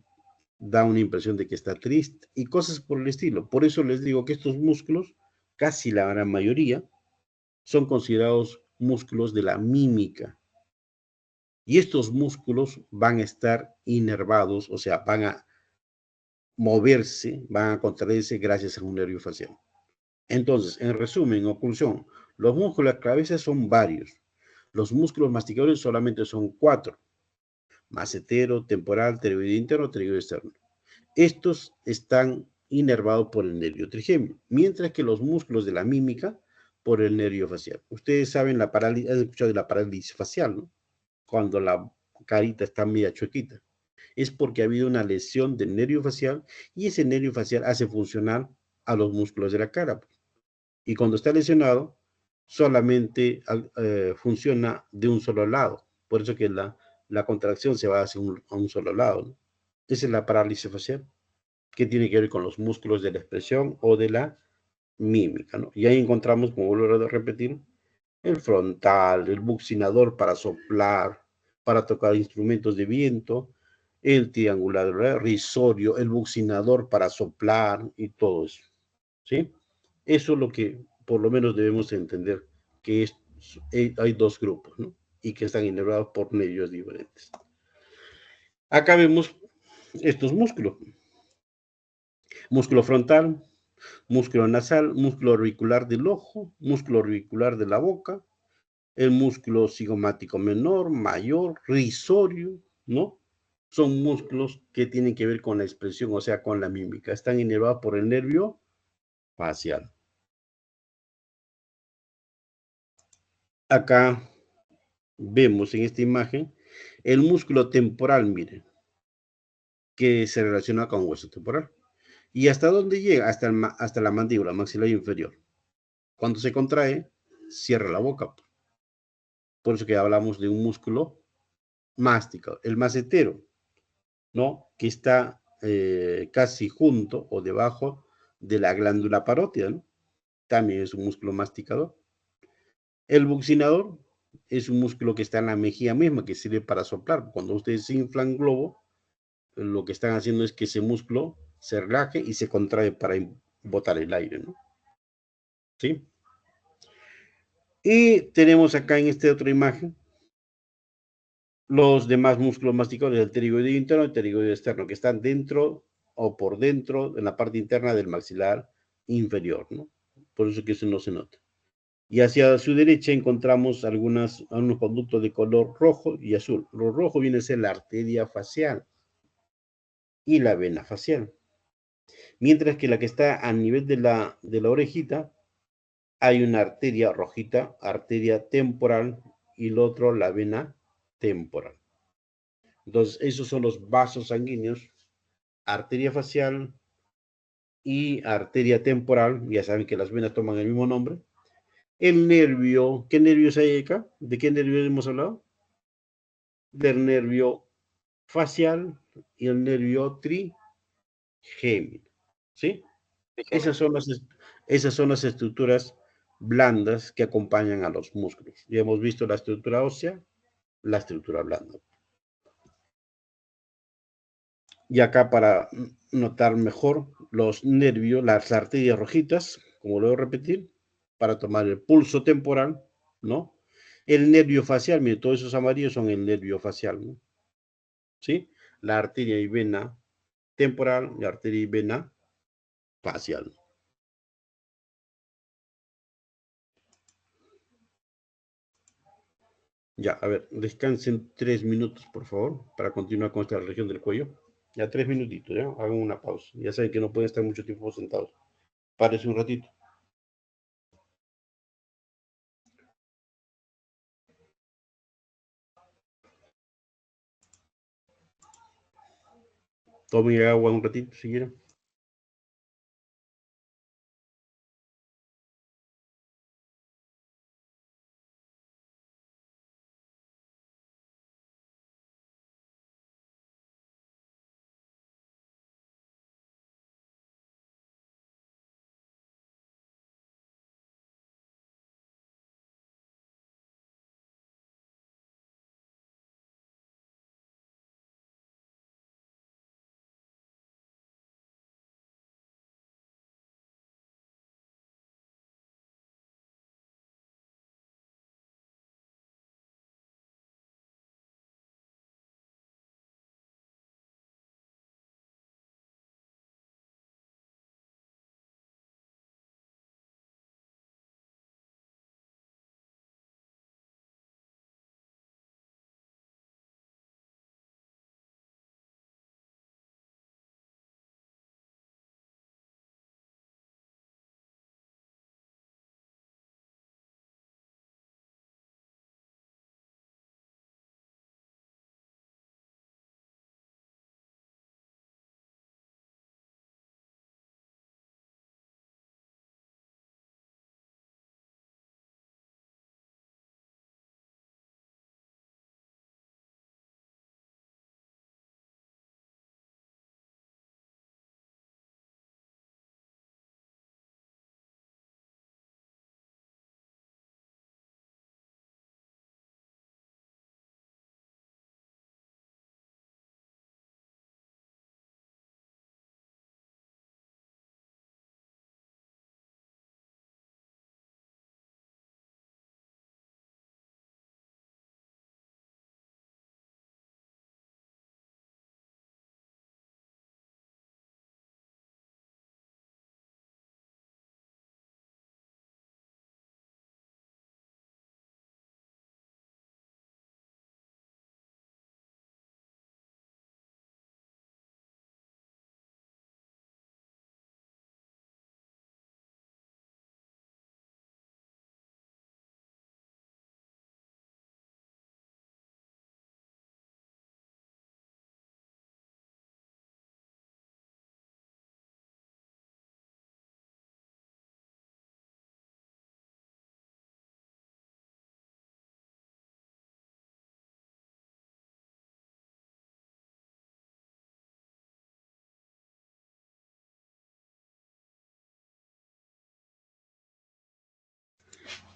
da una impresión de que está triste y cosas por el estilo. Por eso les digo que estos músculos, casi la gran mayoría, son considerados músculos de la mímica. Y estos músculos van a estar inervados, o sea, van a moverse, van a contraerse gracias a un nervio facial. Entonces, en resumen, en conclusión, los músculos de la cabeza son varios. Los músculos masticadores solamente son 4. Macetero, temporal, pterigoideo interno, pterigoideo externo. Estos están inervados por el nervio trigémino, mientras que los músculos de la mímica por el nervio facial. Ustedes saben la parálisis, han escuchado de la parálisis facial, ¿no? Cuando la carita está media chuequita. Es porque ha habido una lesión del nervio facial y ese nervio facial hace funcionar a los músculos de la cara. Y cuando está lesionado, solamente funciona de un solo lado. Por eso que la contracción se va hacia a un solo lado, ¿no? Esa es la parálisis facial, que tiene que ver con los músculos de la expresión o de la mímica, ¿no? Y ahí encontramos, como vuelvo a repetir, el frontal, el buccinador para soplar, para tocar instrumentos de viento, el triangular risorio, el buccinador para soplar y todo eso, ¿sí? Eso es lo que por lo menos debemos entender, que hay dos grupos, ¿no? Y que están inervados por nervios diferentes. Acá vemos estos músculos. Músculo frontal, músculo nasal, músculo orbicular del ojo, músculo orbicular de la boca, el músculo cigomático menor, mayor, risorio, ¿no? Son músculos que tienen que ver con la expresión, o sea, con la mímica. Están inervados por el nervio facial. Acá vemos en esta imagen el músculo temporal, miren, que se relaciona con hueso temporal. ¿Y hasta dónde llega? Hasta la mandíbula maxilar inferior. Cuando se contrae, cierra la boca. Por eso que hablamos de un músculo mástico, el macetero, ¿no? Que está casi junto o debajo de la glándula parótida, ¿no? También es un músculo masticador. El buccinador es un músculo que está en la mejilla misma, que sirve para soplar. Cuando ustedes inflan globo, lo que están haciendo es que ese músculo se relaje y se contrae para botar el aire, ¿no? ¿Sí? Y tenemos acá en esta otra imagen los demás músculos masticadores, el pterigoideo interno y el pterigoideo externo, que están dentro o por dentro, en la parte interna del maxilar inferior, ¿no? Por eso que eso no se nota. Y hacia su derecha encontramos algunos conductos de color rojo y azul. Lo rojo viene a ser la arteria facial y la vena facial. Mientras que la que está a nivel de la orejita, hay una arteria rojita, arteria temporal, y el otro la vena temporal. Entonces, esos son los vasos sanguíneos, arteria facial y arteria temporal. Ya saben que las venas toman el mismo nombre. El nervio, ¿qué nervios hay acá? ¿De qué nervios hemos hablado? Del nervio facial y el nervio trigémino, ¿sí? Esas son las estructuras blandas que acompañan a los músculos. Ya hemos visto la estructura ósea, la estructura blanda. Y acá para notar mejor los nervios, las arterias rojitas, como lo voy a repetir, para tomar el pulso temporal, ¿no? El nervio facial, miren, todos esos amarillos son el nervio facial, ¿no? ¿Sí? La arteria y vena temporal, la arteria y vena facial. Ya, a ver, descansen 3 minutos, por favor, para continuar con esta región del cuello. Ya 3 minutitos, ya, hagan una pausa. Ya saben que no pueden estar mucho tiempo sentados. Párese un ratito. Tomen agua un ratito, si quieren.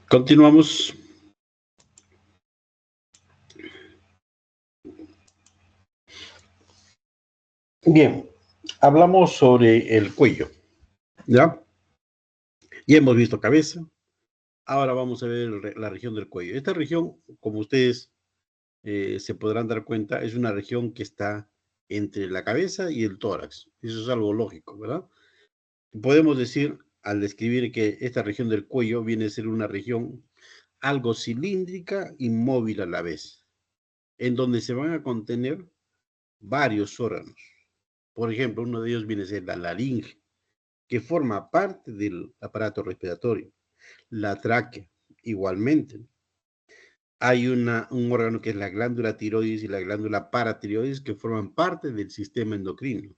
Continuamos. Bien, hablamos sobre el cuello, ¿ya? Ya hemos visto cabeza, ahora vamos a ver la región del cuello. Esta región, como ustedes se podrán dar cuenta, es una región que está entre la cabeza y el tórax. Eso es algo lógico, ¿verdad? Podemos decir, al describir que esta región del cuello viene a ser una región algo cilíndrica y móvil a la vez, en donde se van a contener varios órganos. Por ejemplo, uno de ellos viene a ser la laringe, que forma parte del aparato respiratorio. La tráquea, igualmente. Hay un órgano que es la glándula tiroides y la glándula paratiroides que forman parte del sistema endocrino.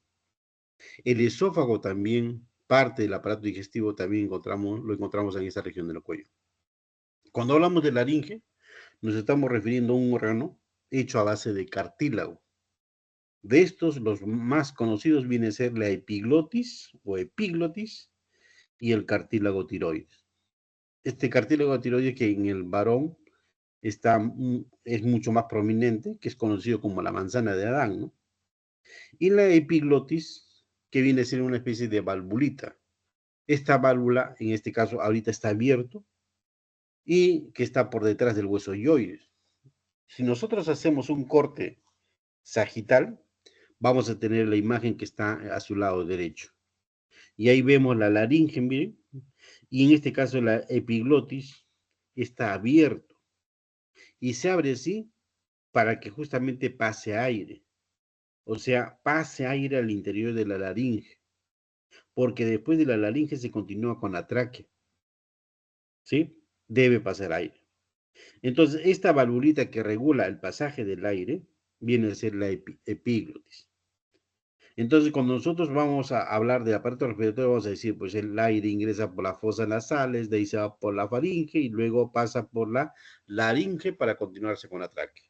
El esófago también, parte del aparato digestivo, también lo encontramos en esta región del cuello. Cuando hablamos de laringe, nos estamos refiriendo a un órgano hecho a base de cartílago. De estos, los más conocidos vienen a ser la epiglotis o epiglotis y el cartílago tiroides. Este cartílago tiroides que en el varón es mucho más prominente, que es conocido como la manzana de Adán, ¿no? Y la epiglotis, que viene a ser una especie de valvulita. Esta válvula, en este caso, ahorita está abierto y que está por detrás del hueso hioides. Si nosotros hacemos un corte sagital, vamos a tener la imagen que está a su lado derecho. Y ahí vemos la laringe, miren, y en este caso la epiglotis está abierto. y se abre así para que justamente pase aire. O sea, pase aire al interior de la laringe, porque después de la laringe se continúa con la tráquea, ¿sí? Debe pasar aire. Entonces, esta valvulita que regula el pasaje del aire viene a ser la epiglotis. Entonces, cuando nosotros vamos a hablar del aparato respiratorio, vamos a decir, pues el aire ingresa por las fosas nasales, de ahí se va por la faringe y luego pasa por la laringe para continuarse con la tráquea.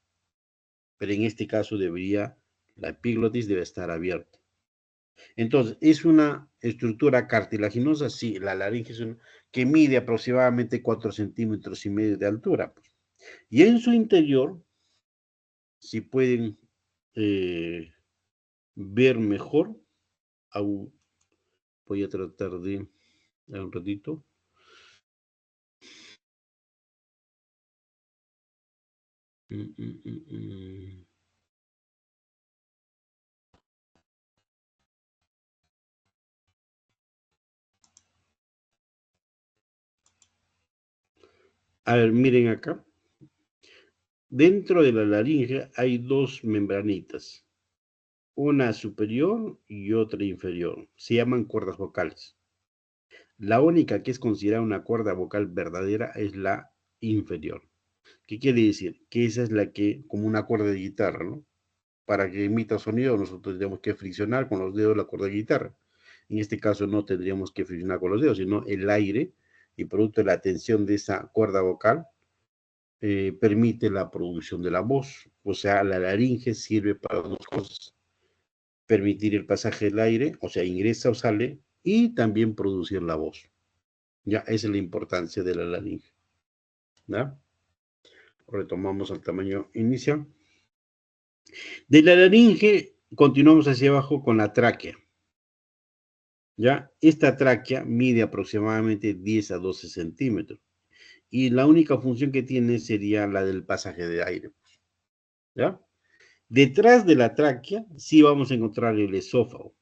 Pero en este caso la epiglotis debe estar abierta. Entonces, ¿es una estructura cartilaginosa? Sí, la laringe es que mide aproximadamente 4,5 centímetros de altura. Pues. Y en su interior, si pueden ver mejor, voy a tratar de un ratito. A ver, miren acá. Dentro de la laringe hay dos membranitas, una superior y otra inferior. Se llaman cuerdas vocales. La única que es considerada una cuerda vocal verdadera es la inferior. ¿Qué quiere decir? Que esa es la que, como una cuerda de guitarra, ¿no? Para que emita sonido, nosotros tendríamos que friccionar con los dedos la cuerda de guitarra. En este caso no tendríamos que friccionar con los dedos, sino el aire, y producto de la tensión de esa cuerda vocal, permite la producción de la voz. O sea, la laringe sirve para dos cosas. Permitir el pasaje del aire, o sea, ingresa o sale, y también producir la voz. Ya, esa es la importancia de la laringe. ¿Ya? Retomamos al tamaño inicial. De la laringe continuamos hacia abajo con la tráquea. ¿Ya? Esta tráquea mide aproximadamente 10 a 12 centímetros. Y la única función que tiene sería la del pasaje de aire. ¿Ya? Detrás de la tráquea sí vamos a encontrar el esófago.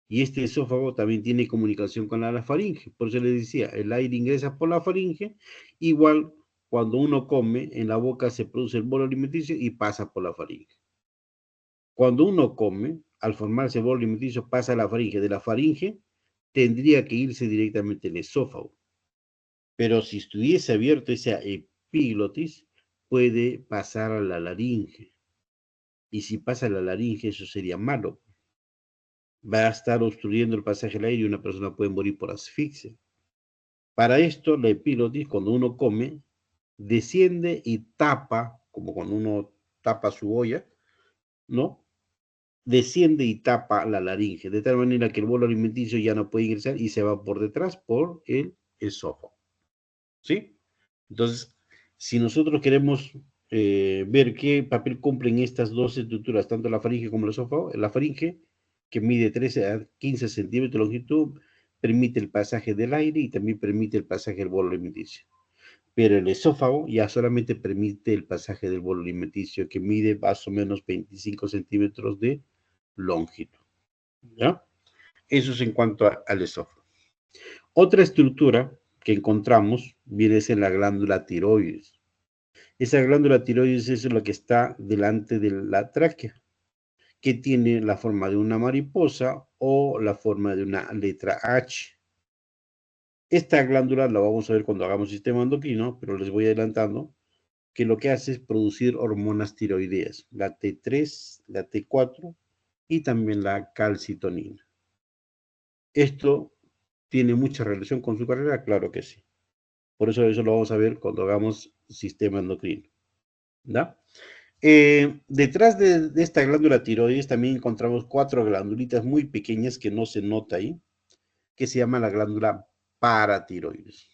Y este esófago también tiene comunicación con la faringe. Por eso les decía, el aire ingresa por la faringe. Igual, cuando uno come, en la boca se produce el bolo alimenticio y pasa por la faringe. Cuando uno come, al formarse el bolo alimenticio, pasa a la faringe. De la faringe tendría que irse directamente al esófago. Pero si estuviese abierto esa epiglotis, puede pasar a la laringe. Y si pasa a la laringe, eso sería malo. Va a estar obstruyendo el pasaje del aire y una persona puede morir por asfixia. Para esto, la epiglotis, cuando uno come, desciende y tapa, como cuando uno tapa su olla, ¿no? Desciende y tapa la laringe, de tal manera que el bolo alimenticio ya no puede ingresar y se va por detrás por el esófago. ¿Sí? Entonces, si nosotros queremos ver qué papel cumplen estas dos estructuras, tanto la faringe como el esófago, la faringe, que mide 13 a 15 centímetros de longitud, permite el pasaje del aire y también permite el pasaje del bolo alimenticio. Pero el esófago ya solamente permite el pasaje del bolo alimenticio, que mide más o menos 25 centímetros de longitud. ¿Ya? Eso es en cuanto al esófago. Otra estructura que encontramos viene a ser la glándula tiroides. Esa glándula tiroides es lo que está delante de la tráquea, que tiene la forma de una mariposa o la forma de una letra H. Esta glándula la vamos a ver cuando hagamos sistema endocrino, pero les voy adelantando que lo que hace es producir hormonas tiroideas, la T3, la T4 y también la calcitonina. ¿Esto tiene mucha relación con su carrera? Claro que sí. Por eso lo vamos a ver cuando hagamos sistema endocrino. ¿Da? Detrás de esta glándula tiroides también encontramos 4 glandulitas muy pequeñas que no se nota ahí, que se llama la glándula paratiroides,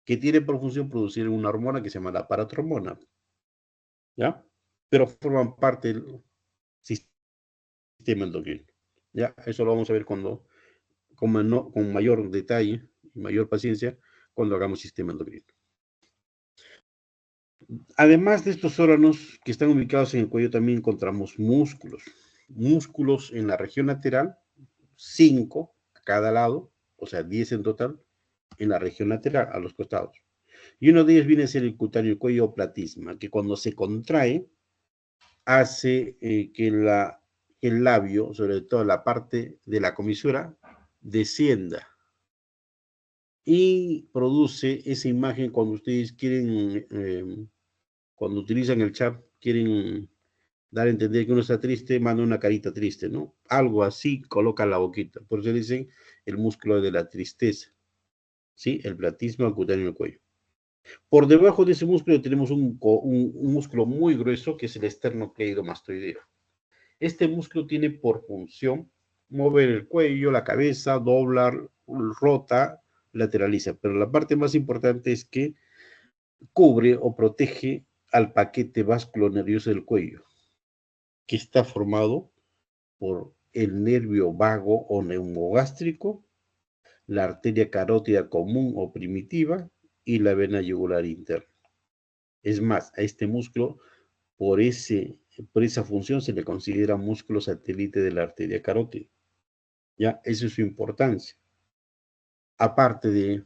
que tiene por función producir una hormona que se llama la paratormona, ¿ya? Pero forman parte del sistema endocrino, ¿ya? Eso lo vamos a ver cuando, con mayor detalle y mayor paciencia cuando hagamos sistema endocrino. Además de estos órganos que están ubicados en el cuello, también encontramos músculos. Músculos en la región lateral, 5 a cada lado, o sea, 10 en total, en la región lateral, a los costados. Y uno de ellos viene a ser el cutáneo del cuello o platisma, que cuando se contrae, hace que el labio, sobre todo la parte de la comisura, descienda. Y produce esa imagen cuando ustedes quieren, cuando utilizan el chat, quieren dar a entender que uno está triste, manda una carita triste, ¿no? Algo así coloca la boquita. Por eso dicen el músculo de la tristeza, ¿sí? El platisma cutáneo del cuello. Por debajo de ese músculo tenemos un músculo muy grueso que es el esternocleidomastoideo. Este músculo tiene por función mover el cuello, la cabeza, doblar, rota, lateraliza. Pero la parte más importante es que cubre o protege al paquete vasculonervioso del cuello, que está formado por el nervio vago o neumogástrico, la arteria carótida común o primitiva y la vena yugular interna. Es más, a este músculo, por esa función, se le considera músculo satélite de la arteria carótida. ¿Ya? Esa es su importancia. Aparte de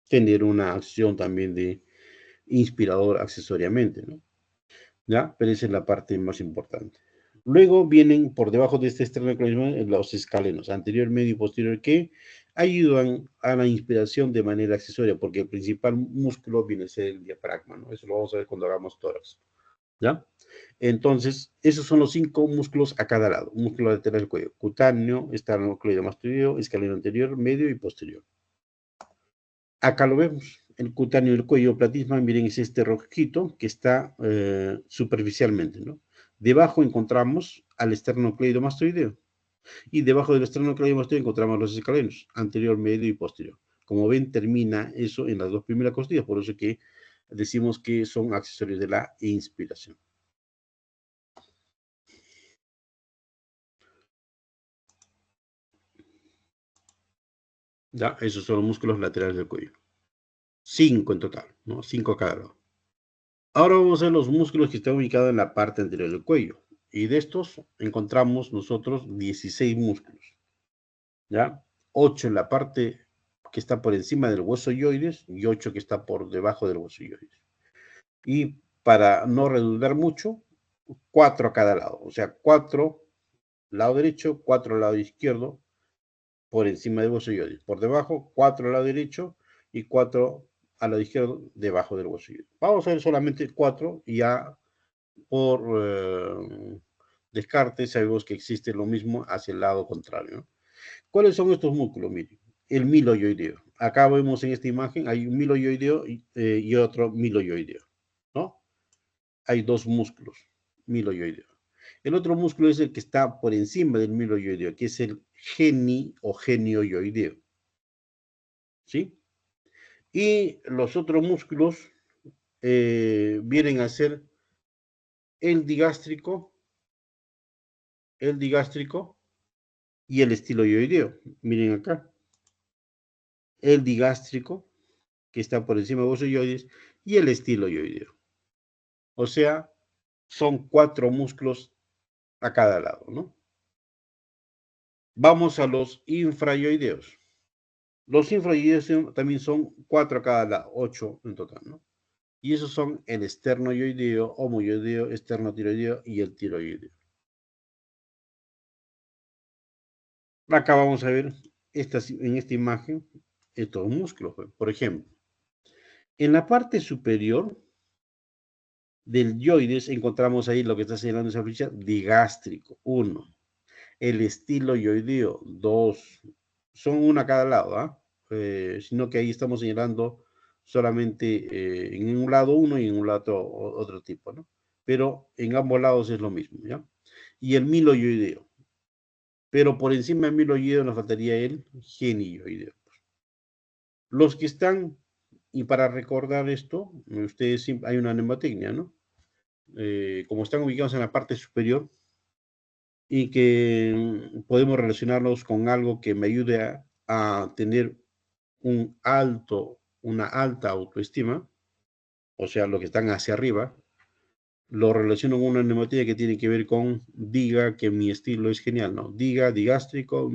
tener una acción también de inspirador accesoriamente, ¿no? ¿Ya? Pero esa es la parte más importante. Luego vienen por debajo de este esternocleidomastoideo los escalenos, anterior, medio y posterior, que ayudan a la inspiración de manera accesoria, porque el principal músculo viene a ser el diafragma, ¿no? Eso lo vamos a ver cuando hagamos tórax, ¿ya? Entonces, esos son los 5 músculos a cada lado. Músculo lateral del cuello, cutáneo, esternocleidomastoideo, escaleno anterior, medio y posterior. Acá lo vemos. El cutáneo del cuello platisma, miren, es este rojito que está superficialmente, ¿no? Debajo encontramos al esternocleidomastoideo. Y debajo del esternocleidomastoideo encontramos los escalenos, anterior, medio y posterior. Como ven, termina eso en las 2 primeras costillas, por eso que decimos que son accesorios de la inspiración. ¿Ya? Esos son los músculos laterales del cuello. 5 en total, ¿no? 5 a cada lado. Ahora vamos a ver los músculos que están ubicados en la parte anterior del cuello. Y de estos encontramos nosotros 16 músculos. ¿Ya? 8 en la parte que está por encima del hueso yoides y 8 que está por debajo del hueso yoides. Y para no redundar mucho, 4 a cada lado. O sea, 4 lado derecho, 4 lado izquierdo, por encima del hueso yoides. Por debajo, 4 al lado derecho y 4 al lado izquierdo, debajo del hueso yoides. Vamos a ver solamente 4 y ya por descarte sabemos que existe lo mismo hacia el lado contrario, ¿no? ¿Cuáles son estos músculos? Miren, el miloyoideo. Acá vemos en esta imagen, hay un miloyoideo y otro miloyoideo, ¿no? Hay 2 músculos, miloyoideo. El otro músculo es el que está por encima del miloyoideo, que es el geni o genioyoideo, ¿sí? Y los otros músculos vienen a ser el digástrico y el estiloyoideo. Miren acá. El digástrico, que está por encima de los yoides, y el estiloyoideo. O sea, son 4 músculos a cada lado, ¿no? Vamos a los infrayoideos. Los infrayoideos también son 4 a cada lado, 8 en total, ¿no? Y esos son el esternoyoideo, homoyoideo, esternotiroideo y el tiroideo. Acá vamos a ver en esta imagen estos músculos. Por ejemplo, en la parte superior del yoides encontramos ahí lo que está señalando esa flecha, digástrico, 1. El estiloyoideo, 2. Son una a cada lado, ¿ah? Sino que ahí estamos señalando solamente en un lado uno y en un lado otro tipo, ¿no? Pero en ambos lados es lo mismo, ¿ya? Y el miloyoideo. Pero por encima del miloyoideo nos faltaría el genioideo. Los que están, y para recordar esto, ustedes hay una mnemotecnia, ¿no? Como están ubicados en la parte superior y que podemos relacionarlos con algo que me ayude a tener una alta autoestima, o sea, los que están hacia arriba, lo relaciono con una mnemotecnia que tiene que ver con diga que mi estilo es genial, ¿no? Diga, digástrico,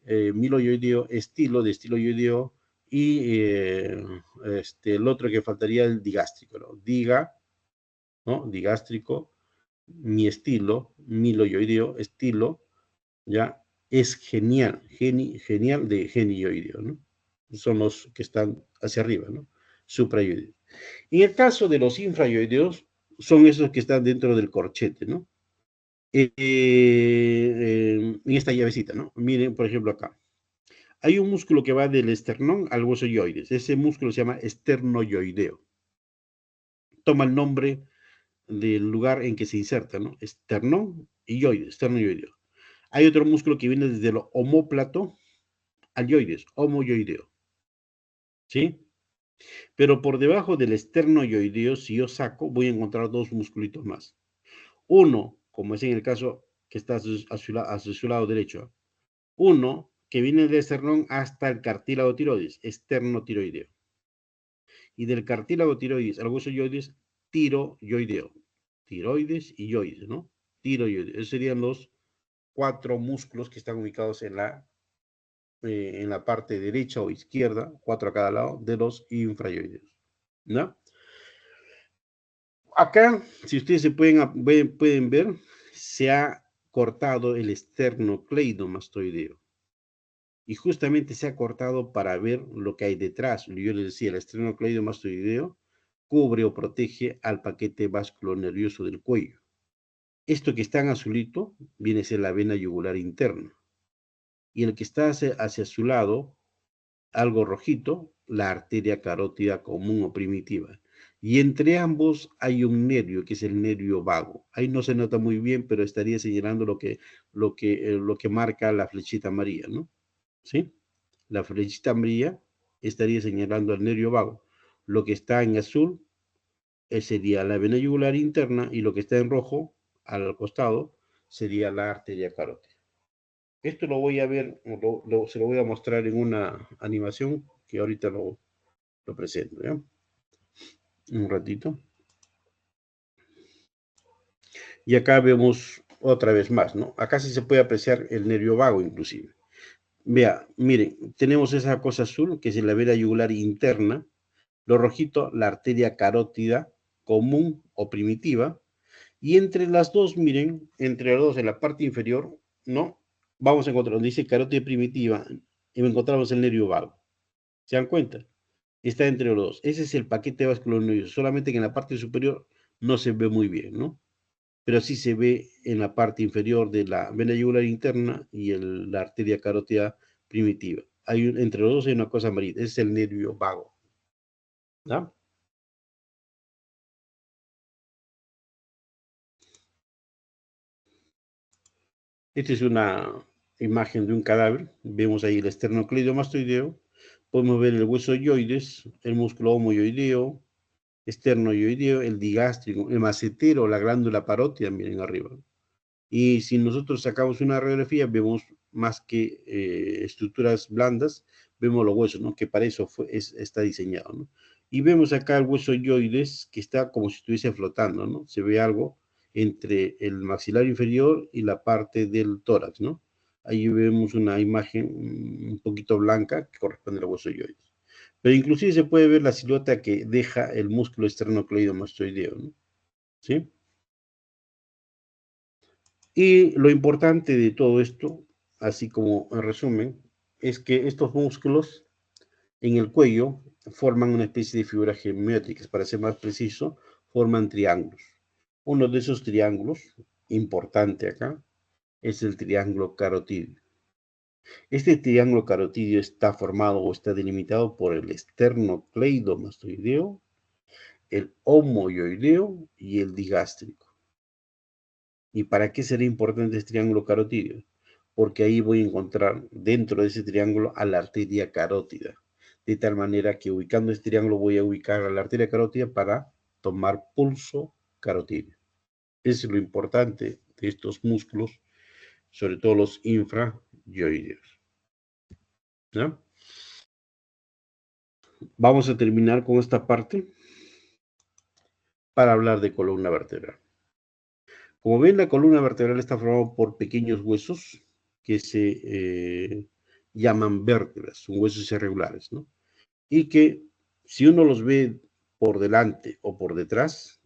miloyoideo, estilo de estiloyoideo Y el otro que faltaría el digástrico, ¿no? ¿no? Digástrico, miestilo, miloioideo, estilo, ¿ya? Es genial, genial de genioideo, ¿no? Son los que están hacia arriba, ¿no? Suprayoideos. En el caso de los infrayoideos, son esos que están dentro del corchete, ¿no? En esta llavecita, ¿no? Miren, por ejemplo, acá. Hay un músculo que va del esternón al hueso yoides. Ese músculo se llama esternoyoideo. Toma el nombre del lugar en que se inserta, ¿no? Esternón y yoides, esternoyoideo. Hay otro músculo que viene desde el omóplato al yoides, homoyoideo. ¿Sí? Pero por debajo del esternoyoideo, si yo saco, voy a encontrar dos musculitos más. Uno, como es en el caso que está a su lado derecho. Uno que viene del esternón hasta el cartílago tiroides, esternotiroideo. Y del cartílago tiroides al hueso yoides, tiroyoideo. Tiroides y yoides, ¿no? Tiroyoideo. Esos serían los 4 músculos que están ubicados en la parte derecha o izquierda, 4 a cada lado, de los infrayoideos, ¿no? Acá, si ustedes pueden ver, se ha cortado el esternocleidomastoideo. Y justamente se ha cortado para ver lo que hay detrás. Yo les decía, el esternocleidomastoideo cubre o protege al paquete vasculonervioso del cuello. Esto que está en azulito viene a ser la vena yugular interna. Y el que está hacia su lado, algo rojito, la arteria carótida común o primitiva. Y entre ambos hay un nervio, que es el nervio vago. Ahí no se nota muy bien, pero estaría señalando lo que marca la flechita amarilla, ¿no? ¿Sí? La flechita amarilla estaría señalando al nervio vago. Lo que está en azul sería la vena yugular interna y lo que está en rojo al costado sería la arteria carótida. Esto lo voy a ver, se lo voy a mostrar en una animación que ahorita lo presento, ¿ya? Un ratito. Y acá vemos otra vez más, ¿no? Acá sí se puede apreciar el nervio vago inclusive. Vea, miren, tenemos esa cosa azul que es la vena yugular interna, lo rojito, la arteria carótida común o primitiva, y entre las dos, miren, entre las dos en la parte inferior, ¿no? Vamos a encontrar, donde dice carótida primitiva, y encontramos el nervio vago. ¿Se dan cuenta? Está entre los dos. Ese es el paquete vasculonervioso, solamente que en la parte superior no se ve muy bien, ¿no? Pero sí se ve en la parte inferior de la vena yugular interna y la arteria carótida primitiva. Entre los dos hay una cosa amarilla, ese es el nervio vago. ¿No? Esta es una imagen de un cadáver. Vemos ahí el esternocleidomastoideo. Podemos ver el hueso yoides, el músculo homoyoideo, esternoyoideo, el digástrico, el macetero, la glándula parótida, miren arriba. Y si nosotros sacamos una radiografía, vemos más que estructuras blandas, vemos los huesos, ¿no? Que para eso está diseñado, ¿no? Y vemos acá el hueso yoides, que está como si estuviese flotando, ¿no? Se ve algo entre el maxilar inferior y la parte del tórax, ¿no? Ahí vemos una imagen un poquito blanca que corresponde al hueso yoides. Pero inclusive se puede ver la silueta que deja el músculo esternocleidomastoideo, ¿no? ¿Sí? Y lo importante de todo esto, así como en resumen, es que estos músculos en el cuello forman una especie de figuras geométricas, para ser más preciso, forman triángulos. Uno de esos triángulos, importante acá, es el triángulo carotidio. Este triángulo carotidio está formado o está delimitado por el esternocleidomastoideo, el homoyoideo y el digástrico. ¿Y para qué será importante este triángulo carotidio? Porque ahí voy a encontrar dentro de ese triángulo a la arteria carótida. De tal manera que ubicando este triángulo voy a ubicar a la arteria carótida para tomar pulso carotidio. Eso es lo importante de estos músculos, sobre todo los infrayoideos. ¿No? Vamos a terminar con esta parte para hablar de columna vertebral. Como ven, la columna vertebral está formada por pequeños huesos que se llaman vértebras, son huesos irregulares, ¿no? y que si uno los ve por delante o por detrás,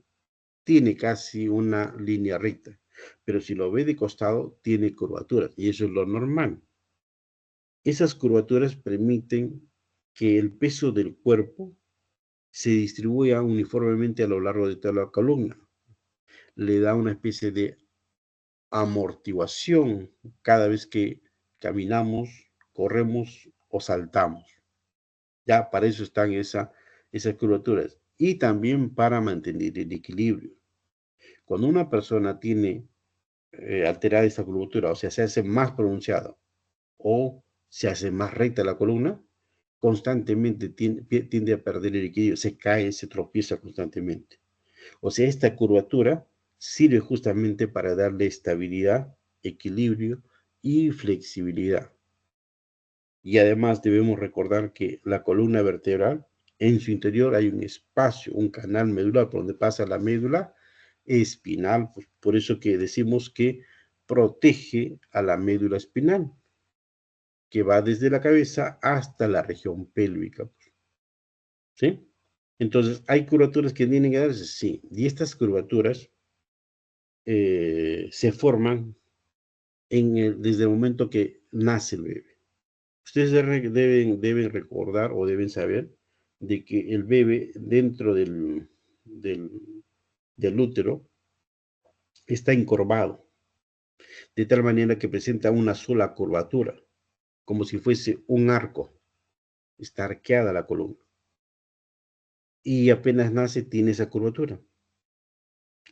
tiene casi una línea recta, pero si lo ve de costado, tiene curvaturas, y eso es lo normal. Esas curvaturas permiten que el peso del cuerpo se distribuya uniformemente a lo largo de toda la columna. Le da una especie de amortiguación cada vez que caminamos, corremos o saltamos. Ya para eso están esas curvaturas. Y también para mantener el equilibrio. Cuando una persona tiene alterada esta curvatura, o sea, se hace más pronunciada o se hace más recta la columna, constantemente tiende a perder el equilibrio, se cae, se tropieza constantemente. O sea, esta curvatura sirve justamente para darle estabilidad, equilibrio y flexibilidad. Y además debemos recordar que la columna vertebral, en su interior hay un espacio, un canal medular por donde pasa la médula espinal, pues por eso que decimos que protege a la médula espinal, que va desde la cabeza hasta la región pélvica. ¿Sí? Entonces, ¿hay curvaturas que tienen que darse? Sí. Y estas curvaturas se forman desde el momento que nace el bebé. Ustedes deben recordar o deben saber de que el bebé dentro del útero está encorvado, de tal manera que presenta una sola curvatura, como si fuese un arco. Está arqueada la columna. Y apenas nace tiene esa curvatura.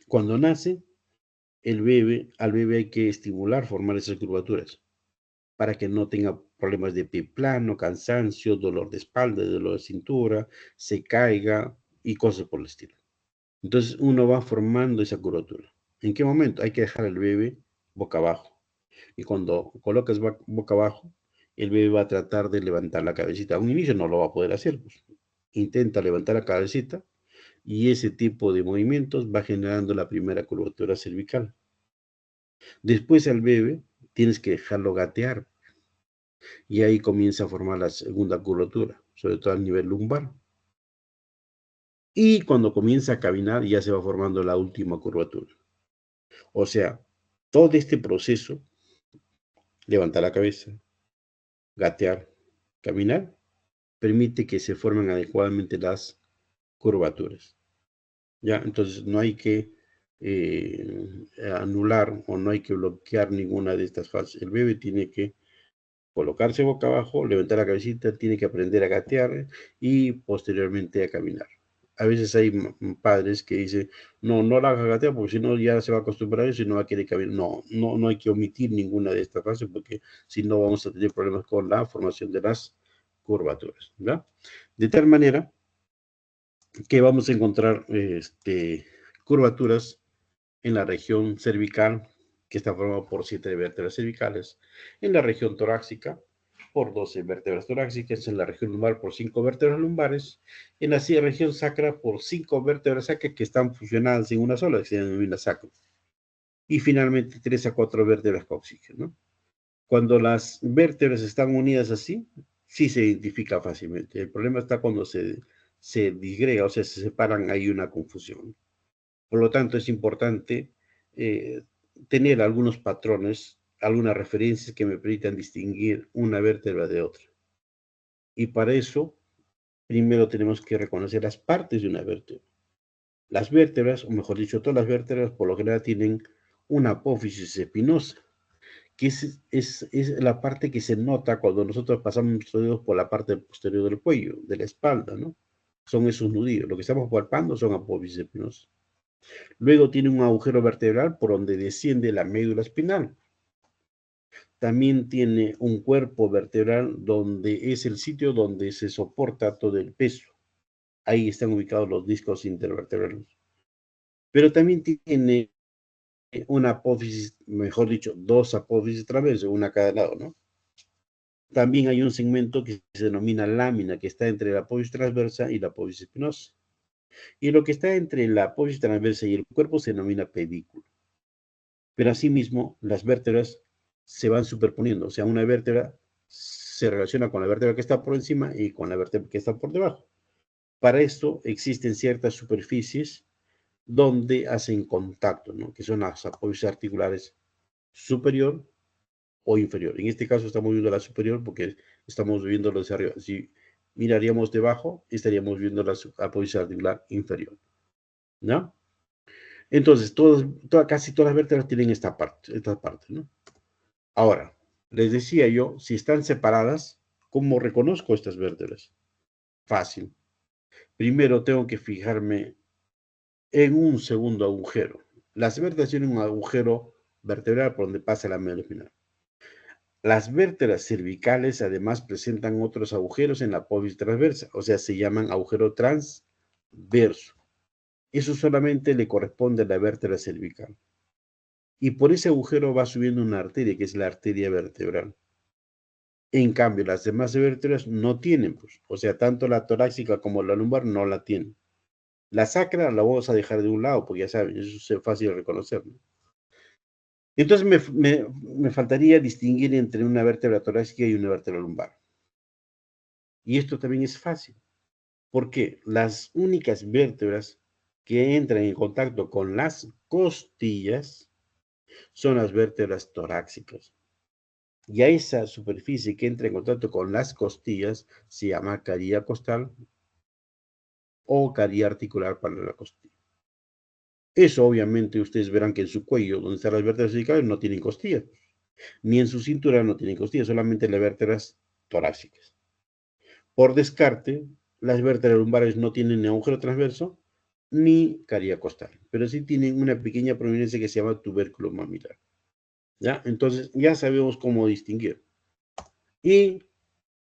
Cuando nace, al bebé hay que estimular formar esas curvaturas para que no tenga problemas de pie plano, cansancio, dolor de espalda, dolor de cintura, se caiga y cosas por el estilo. Entonces uno va formando esa curvatura. ¿En qué momento? Hay que dejar al bebé boca abajo. Y cuando colocas boca abajo, el bebé va a tratar de levantar la cabecita. A un inicio no lo va a poder hacer, pues. Intenta levantar la cabecita y ese tipo de movimientos va generando la primera curvatura cervical. Después al bebé tienes que dejarlo gatear y ahí comienza a formar la segunda curvatura, sobre todo a nivel lumbar. Y cuando comienza a caminar ya se va formando la última curvatura. O sea, todo este proceso, levantar la cabeza, gatear, caminar, permite que se formen adecuadamente las curvaturas. ¿Ya? Entonces no hay que anular o no hay que bloquear ninguna de estas fases. El bebé tiene que colocarse boca abajo, levantar la cabecita, tiene que aprender a gatear y posteriormente a caminar. A veces hay padres que dicen, no la haga gatear porque si no ya se va a acostumbrar a eso y no va a querer caminar. No hay que omitir ninguna de estas fases porque si no vamos a tener problemas con la formación de las curvaturas. ¿Ya? De tal manera que vamos a encontrar curvaturas en la región cervical, que está formada por 7 vértebras cervicales, en la región torácica, por 12 vértebras torácicas, en la región lumbar por 5 vértebras lumbares, en la región sacra por 5 vértebras sacras que están fusionadas en una sola, que se denomina sacro. Y finalmente 3 a 4 vértebras cóccixes, ¿no? Cuando las vértebras están unidas así, sí se identifica fácilmente. El problema está cuando se disgrega, o sea, se separan, hay una confusión. Por lo tanto, es importante tener algunos patrones, algunas referencias que me permitan distinguir una vértebra de otra. Y para eso, primero tenemos que reconocer las partes de una vértebra. Las vértebras, o mejor dicho, todas las vértebras por lo general tienen una apófisis espinosa, que es la parte que se nota cuando nosotros pasamos nuestros dedos por la parte posterior del cuello, de la espalda, ¿no? Son esos nudillos. Lo que estamos palpando son apófisis espinosas. Luego tiene un agujero vertebral por donde desciende la médula espinal. También tiene un cuerpo vertebral donde es el sitio donde se soporta todo el peso. Ahí están ubicados los discos intervertebrales. Pero también tiene una apófisis, mejor dicho, 2 apófisis transversas, una a cada lado, ¿no? También hay un segmento que se denomina lámina, que está entre la apófisis transversa y la apófisis espinosa. Y lo que está entre la apófisis transversa y el cuerpo se denomina pedículo. Pero asimismo, las vértebras se van superponiendo, o sea, una vértebra se relaciona con la vértebra que está por encima y con la vértebra que está por debajo. Para esto existen ciertas superficies donde hacen contacto, ¿no? Que son las apófisis articulares superior o inferior. En este caso estamos viendo la superior porque estamos viendo lo de arriba. Si miraríamos debajo, estaríamos viendo la apófisis articular inferior, ¿no? Entonces, casi todas las vértebras tienen esta parte, ¿no? Ahora, les decía yo, si están separadas, ¿cómo reconozco estas vértebras? Fácil. Primero tengo que fijarme en un segundo agujero. Las vértebras tienen un agujero vertebral por donde pasa la médula espinal. Las vértebras cervicales además presentan otros agujeros en la apófisis transversa, o sea, se llaman agujero transverso. Eso solamente le corresponde a la vértebra cervical. Y por ese agujero va subiendo una arteria, que es la arteria vertebral. En cambio, las demás vértebras no tienen, pues, o sea, tanto la torácica como la lumbar no la tienen. La sacra la vamos a dejar de un lado, porque ya saben, eso es fácil de reconocer, ¿no? Entonces me faltaría distinguir entre una vértebra torácica y una vértebra lumbar. Y esto también es fácil, porque las únicas vértebras que entran en contacto con las costillas son las vértebras torácicas. Y a esa superficie que entra en contacto con las costillas se llama caría costal o caría articular para la costilla. Eso obviamente ustedes verán que en su cuello, donde están las vértebras cervicales, no tienen costillas. Ni en su cintura no tienen costillas, solamente las vértebras torácicas. Por descarte, las vértebras lumbares no tienen ni agujero transverso ni caría costal, pero sí tienen una pequeña prominencia que se llama tubérculo mamilar. ¿Ya? Entonces ya sabemos cómo distinguir. Y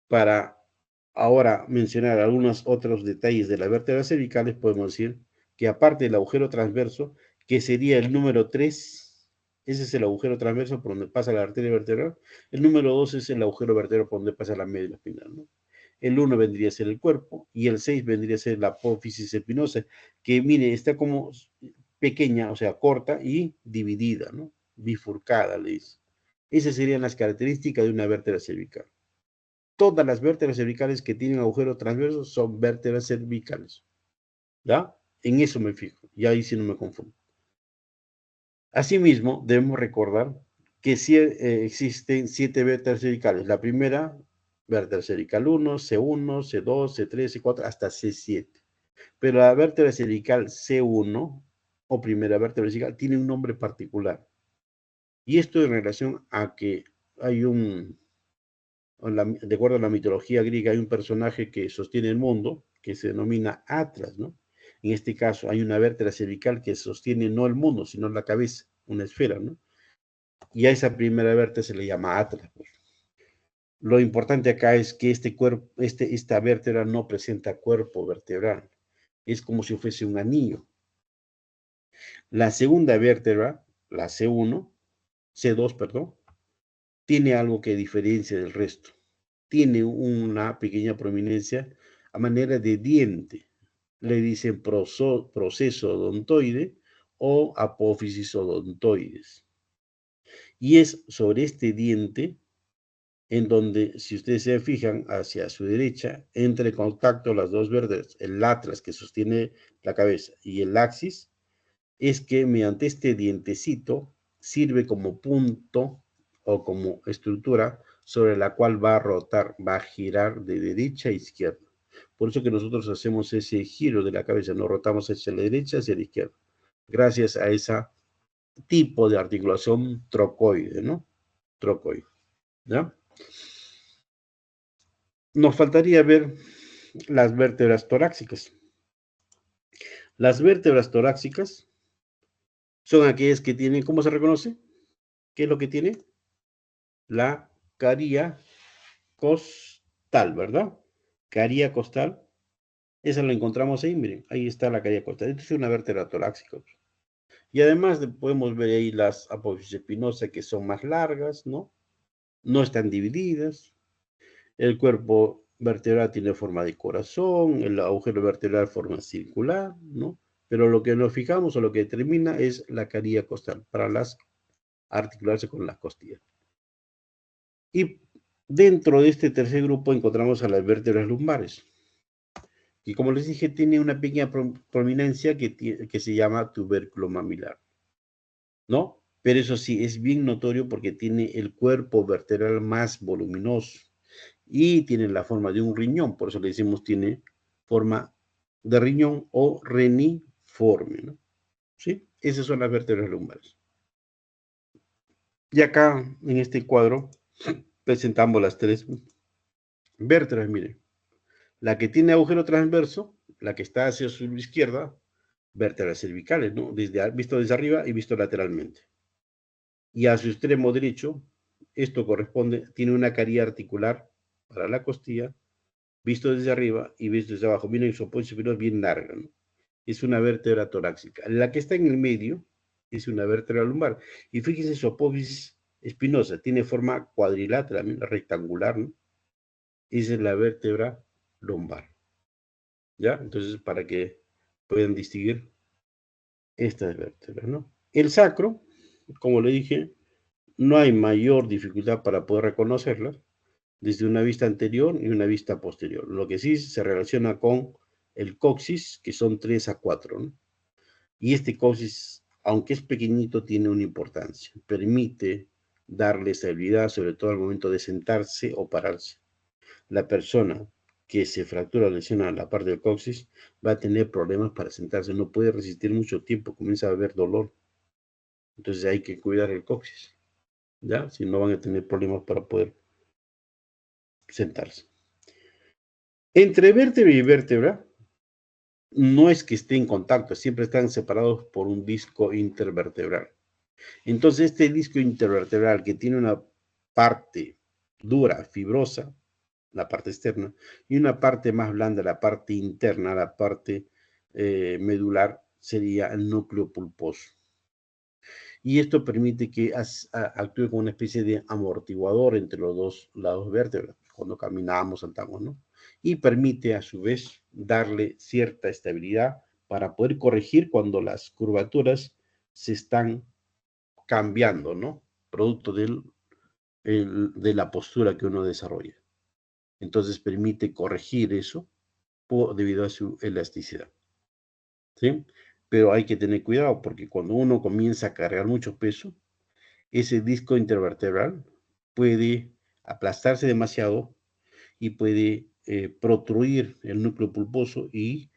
para ahora mencionar algunos otros detalles de las vértebras cervicales, podemos decir que aparte del agujero transverso, que sería el número 3, ese es el agujero transverso por donde pasa la arteria vertebral, el número 2 es el agujero vertebral por donde pasa la médula espinal, ¿no? El 1 vendría a ser el cuerpo y el 6 vendría a ser la apófisis espinosa, que mire, está como pequeña, o sea, corta y dividida, ¿no? Bifurcada, le dice. Esas serían las características de una vértebra cervical. Todas las vértebras cervicales que tienen agujero transverso son vértebras cervicales. ¿Ya? En eso me fijo. Y ahí sí no me confundo. Asimismo, debemos recordar que sí, existen 7 vértebras cervicales. La primera, vértebra cervical 1, C1, C2, C3, C4, hasta C7. Pero la vértebra cervical C1, o primera vértebra cervical, tiene un nombre particular. Y esto en relación a que hay de acuerdo a la mitología griega, hay un personaje que sostiene el mundo, que se denomina Atlas, ¿no? En este caso, hay una vértebra cervical que sostiene no el mundo, sino la cabeza, una esfera, ¿no? Y a esa primera vértebra se le llama Atlas, pues. Lo importante acá es que esta vértebra no presenta cuerpo vertebral. Es como si fuese un anillo. La segunda vértebra, la C2, perdón, tiene algo que diferencia del resto. Tiene una pequeña prominencia a manera de diente. Le dicen proceso odontoide o apófisis odontoides. Y es sobre este diente en donde, si ustedes se fijan hacia su derecha, entra en contacto las dos vértebras, el atlas que sostiene la cabeza y el axis, es que mediante este dientecito sirve como punto o como estructura sobre la cual va a rotar, va a girar de derecha a izquierda. Por eso que nosotros hacemos ese giro de la cabeza, nos rotamos hacia la derecha, hacia la izquierda, gracias a ese tipo de articulación trocoide, ¿no? Trocoide, ¿ya? Nos faltaría ver las vértebras torácicas. Las vértebras torácicas son aquellas que tienen, ¿cómo se reconoce? ¿Qué es lo que tiene? La caría costal, ¿verdad? Caría costal. Esa la encontramos ahí, miren, ahí está la caría costal. Esta es una vértebra torácica. Y además podemos ver ahí las apófisis espinosas que son más largas, ¿no? No están divididas. El cuerpo vertebral tiene forma de corazón, el agujero vertebral forma circular, ¿no? Pero lo que nos fijamos o lo que determina es la caría costal para articularse con las costillas. Y Dentro de este tercer grupo encontramos a las vértebras lumbares. Y como les dije, tiene una pequeña prominencia que se llama tubérculo mamilar, ¿no? Pero eso sí, es bien notorio porque tiene el cuerpo vertebral más voluminoso y tiene la forma de un riñón, por eso le decimos tiene forma de riñón o reniforme, ¿no? ¿Sí? Esas son las vértebras lumbares. Y acá, en este cuadro, presentamos las tres vértebras, miren. La que tiene agujero transverso, la que está hacia su izquierda, vértebras cervicales, ¿no? Visto desde arriba y visto lateralmente. Y a su extremo derecho, esto corresponde, tiene una caría articular para la costilla, visto desde arriba y visto desde abajo. Miren su apófisis superior bien larga, ¿no? Es una vértebra torácica. La que está en el medio es una vértebra lumbar. Y fíjense su apófisis espinosa, tiene forma cuadrilátera, rectangular, ¿no? Esa es la vértebra lumbar. ¿Ya? Entonces, para que puedan distinguir estas vértebras, ¿no? El sacro, como le dije, no hay mayor dificultad para poder reconocerlas desde una vista anterior y una vista posterior. Lo que sí se relaciona con el coxis, que son 3 a 4, ¿no? Y este coxis, aunque es pequeñito, tiene una importancia. Permite darle estabilidad, sobre todo al momento de sentarse o pararse. La persona que se fractura o lesiona la parte del coxis va a tener problemas para sentarse, no puede resistir mucho tiempo, comienza a haber dolor. Entonces hay que cuidar el coxis, ¿ya? Si no van a tener problemas para poder sentarse. Entre vértebra y vértebra, no es que estén en contacto, siempre están separados por un disco intervertebral. Entonces, este disco intervertebral que tiene una parte dura, fibrosa, la parte externa, y una parte más blanda, la parte interna, la parte medular, sería el núcleo pulposo. Y esto permite que actúe como una especie de amortiguador entre los dos lados vértebras, cuando caminamos, saltamos, ¿no? Y permite a su vez darle cierta estabilidad para poder corregir cuando las curvaturas se están cambiando, ¿no? Producto de la postura que uno desarrolla. Entonces permite corregir eso debido a su elasticidad, ¿sí? Pero hay que tener cuidado porque cuando uno comienza a cargar mucho peso, ese disco intervertebral puede aplastarse demasiado y puede protruir el núcleo pulposo y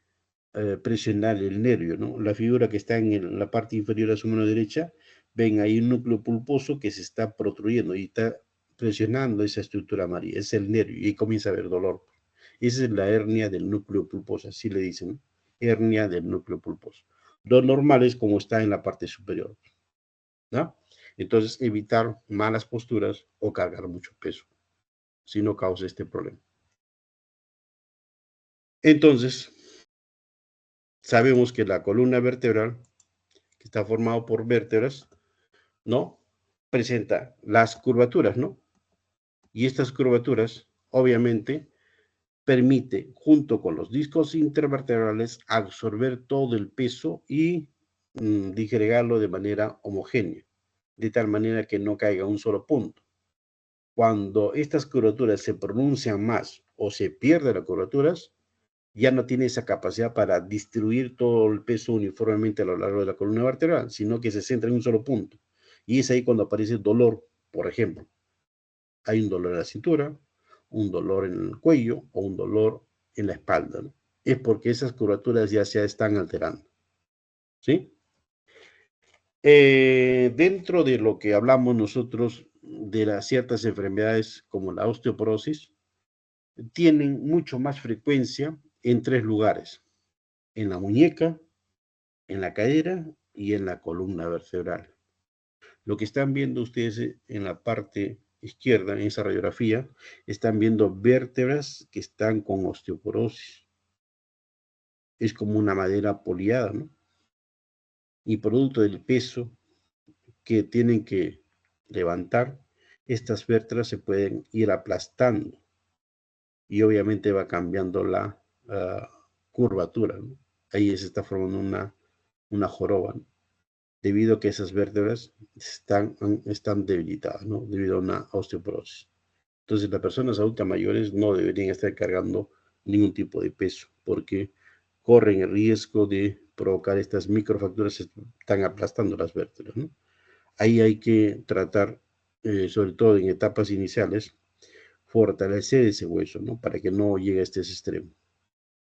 presionar el nervio, ¿no? La figura que está en la parte inferior de su mano derecha, ven ahí un núcleo pulposo que se está protruyendo y está presionando esa estructura amarilla, es el nervio y comienza a haber dolor. Esa es la hernia del núcleo pulposo, así le dicen, ¿no? Hernia del núcleo pulposo. Lo normal es como está en la parte superior, ¿no? Entonces, evitar malas posturas o cargar mucho peso, si no causa este problema. Entonces, sabemos que la columna vertebral, que está formada por vértebras, ¿no? Presenta las curvaturas, ¿no? Y estas curvaturas, obviamente, permite, junto con los discos intervertebrales, absorber todo el peso y disgregarlo de manera homogénea, de tal manera que no caiga un solo punto. Cuando estas curvaturas se pronuncian más o se pierden las curvaturas, ya no tiene esa capacidad para distribuir todo el peso uniformemente a lo largo de la columna vertebral, sino que se centra en un solo punto. Y es ahí cuando aparece dolor, por ejemplo. Hay un dolor en la cintura, un dolor en el cuello o un dolor en la espalda, ¿no? Es porque esas curvaturas ya se están alterando, ¿sí? Dentro de lo que hablamos nosotros de las ciertas enfermedades como la osteoporosis, tienen mucho más frecuencia en 3 lugares: en la muñeca, en la cadera y en la columna vertebral. Lo que están viendo ustedes en la parte izquierda, en esa radiografía, están viendo vértebras que están con osteoporosis. Es como una madera poliada, ¿no? Y producto del peso que tienen que levantar, estas vértebras se pueden ir aplastando y obviamente va cambiando la curvatura, ¿no? Ahí se está formando una joroba, ¿no? Debido a que esas vértebras están debilitadas, ¿no? Debido a una osteoporosis. Entonces, las personas adultas mayores no deberían estar cargando ningún tipo de peso, porque corren el riesgo de provocar estas microfracturas que están aplastando las vértebras, ¿no? Ahí hay que tratar, sobre todo en etapas iniciales, fortalecer ese hueso, ¿no? Para que no llegue a este extremo.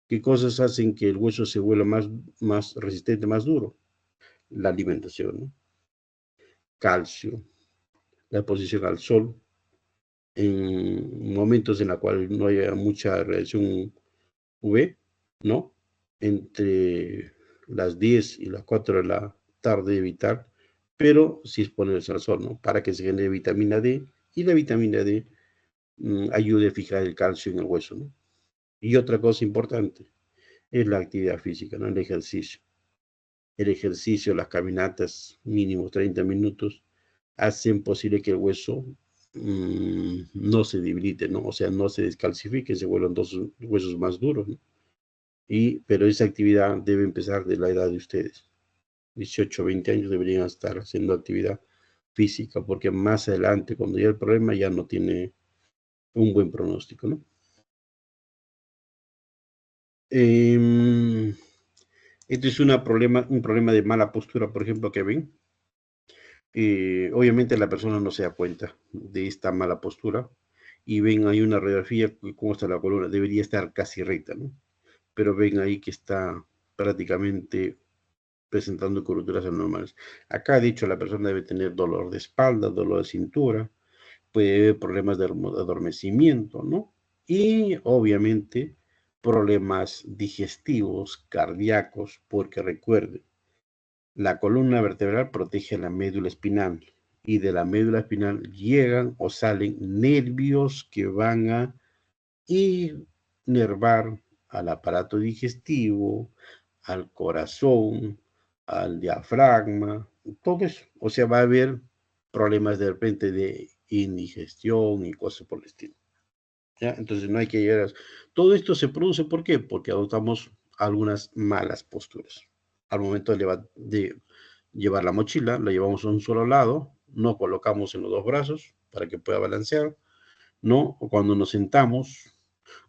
¿Qué cosas hacen que el hueso se vuelva más resistente, más duro? La alimentación, ¿no? Calcio, la exposición al sol, en momentos en los cuales no haya mucha radiación UV, ¿no? Entre las 10 y las 4 de la tarde evitar, pero sí exponerse al sol, ¿no? Para que se genere vitamina D y la vitamina D ayude a fijar el calcio en el hueso, ¿no? Y otra cosa importante es la actividad física, ¿no? El ejercicio. El ejercicio, las caminatas, mínimo 30 minutos, hacen posible que el hueso no se debilite, ¿no? O sea, no se descalcifique, se vuelvan dos huesos más duros, ¿no? Pero esa actividad debe empezar de la edad de ustedes. 18, 20 años deberían estar haciendo actividad física, porque más adelante, cuando ya el problema ya no tiene un buen pronóstico, ¿no? Este es un problema de mala postura, por ejemplo, que ven. Obviamente la persona no se da cuenta de esta mala postura y ven ahí una radiografía, cómo está la columna, debería estar casi recta, ¿no? Pero ven ahí que está prácticamente presentando curvaturas anormales. Acá, de hecho, la persona debe tener dolor de espalda, dolor de cintura, puede haber problemas de adormecimiento, ¿no? Y obviamente problemas digestivos, cardíacos, porque recuerden, la columna vertebral protege la médula espinal y de la médula espinal llegan o salen nervios que van a inervar al aparato digestivo, al corazón, al diafragma, todo eso. O sea, va a haber problemas de repente de indigestión y cosas por el estilo. ¿Ya? Entonces no hay que llegar a... Todo esto se produce, ¿por qué? Porque adoptamos algunas malas posturas. Al momento de llevar la mochila, la llevamos a un solo lado, no colocamos en los dos brazos para que pueda balancear, ¿no? O cuando nos sentamos,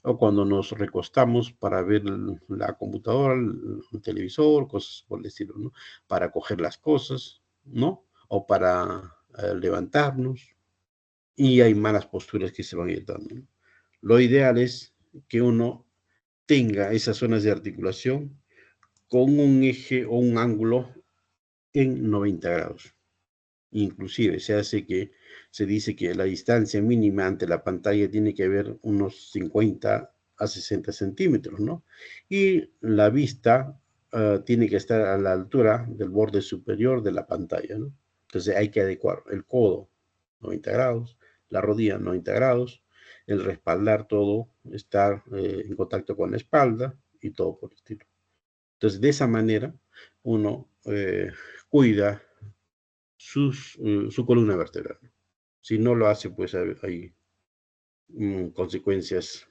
o cuando nos recostamos para ver la computadora, el televisor, cosas por el estilo, ¿no? Para coger las cosas, ¿no? O para levantarnos. Y hay malas posturas que se van a ir dando, ¿no? Lo ideal es que uno tenga esas zonas de articulación con un eje o un ángulo en 90 grados. Inclusive se dice que la distancia mínima ante la pantalla tiene que haber unos 50 a 60 centímetros, ¿no? Y la vista tiene que estar a la altura del borde superior de la pantalla, ¿no? Entonces hay que adecuar el codo 90 grados, la rodilla 90 grados, el respaldar todo, estar en contacto con la espalda y todo por el estilo. Entonces de esa manera uno cuida su columna vertebral. Si no lo hace, pues hay consecuencias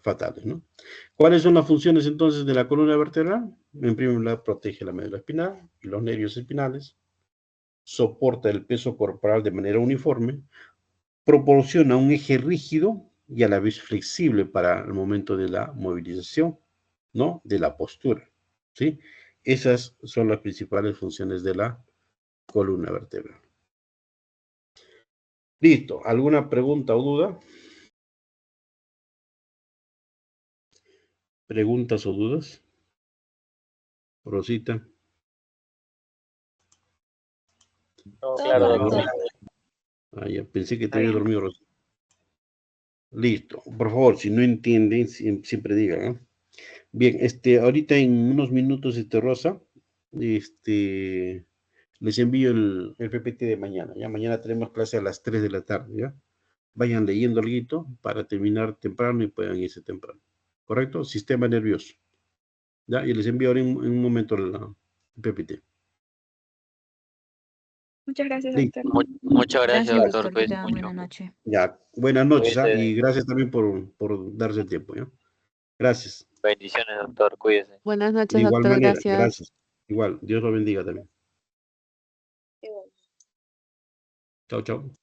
fatales, ¿no? ¿Cuáles son las funciones entonces de la columna vertebral? En primer lugar, protege la médula espinal y los nervios espinales, soporta el peso corporal de manera uniforme, proporciona un eje rígido y a la vez flexible para el momento de la movilización, ¿no? De la postura, ¿sí? Esas son las principales funciones de la columna vertebral. Listo. ¿Alguna pregunta o duda? ¿Preguntas o dudas? Rosita. No, claro, doctor. Ah, ya, pensé que te había dormido, Rosita. Listo. Por favor, si no entienden, siempre digan, ¿no? Bien, ahorita en unos minutos, Rosa, les envío el PPT de mañana, ¿ya? Mañana tenemos clase a las 3 de la tarde, ¿ya? Vayan leyendo algo para terminar temprano y puedan irse temprano. ¿Correcto? Sistema nervioso. ¿Ya? Y les envío ahora en un momento el PPT. Muchas gracias, Listo. doctor. Muchas gracias, Gracias, doctor. doctor. Que Cuídese tenga mucho. buena noche. Ya, buenas noches, ¿ah? Cuídese. Y gracias también por darse el tiempo, ¿ya? Gracias. Bendiciones, doctor. Cuídese. Buenas De noches, igual doctor. manera, Gracias. gracias. Igual, Dios lo bendiga también. Chao, chao.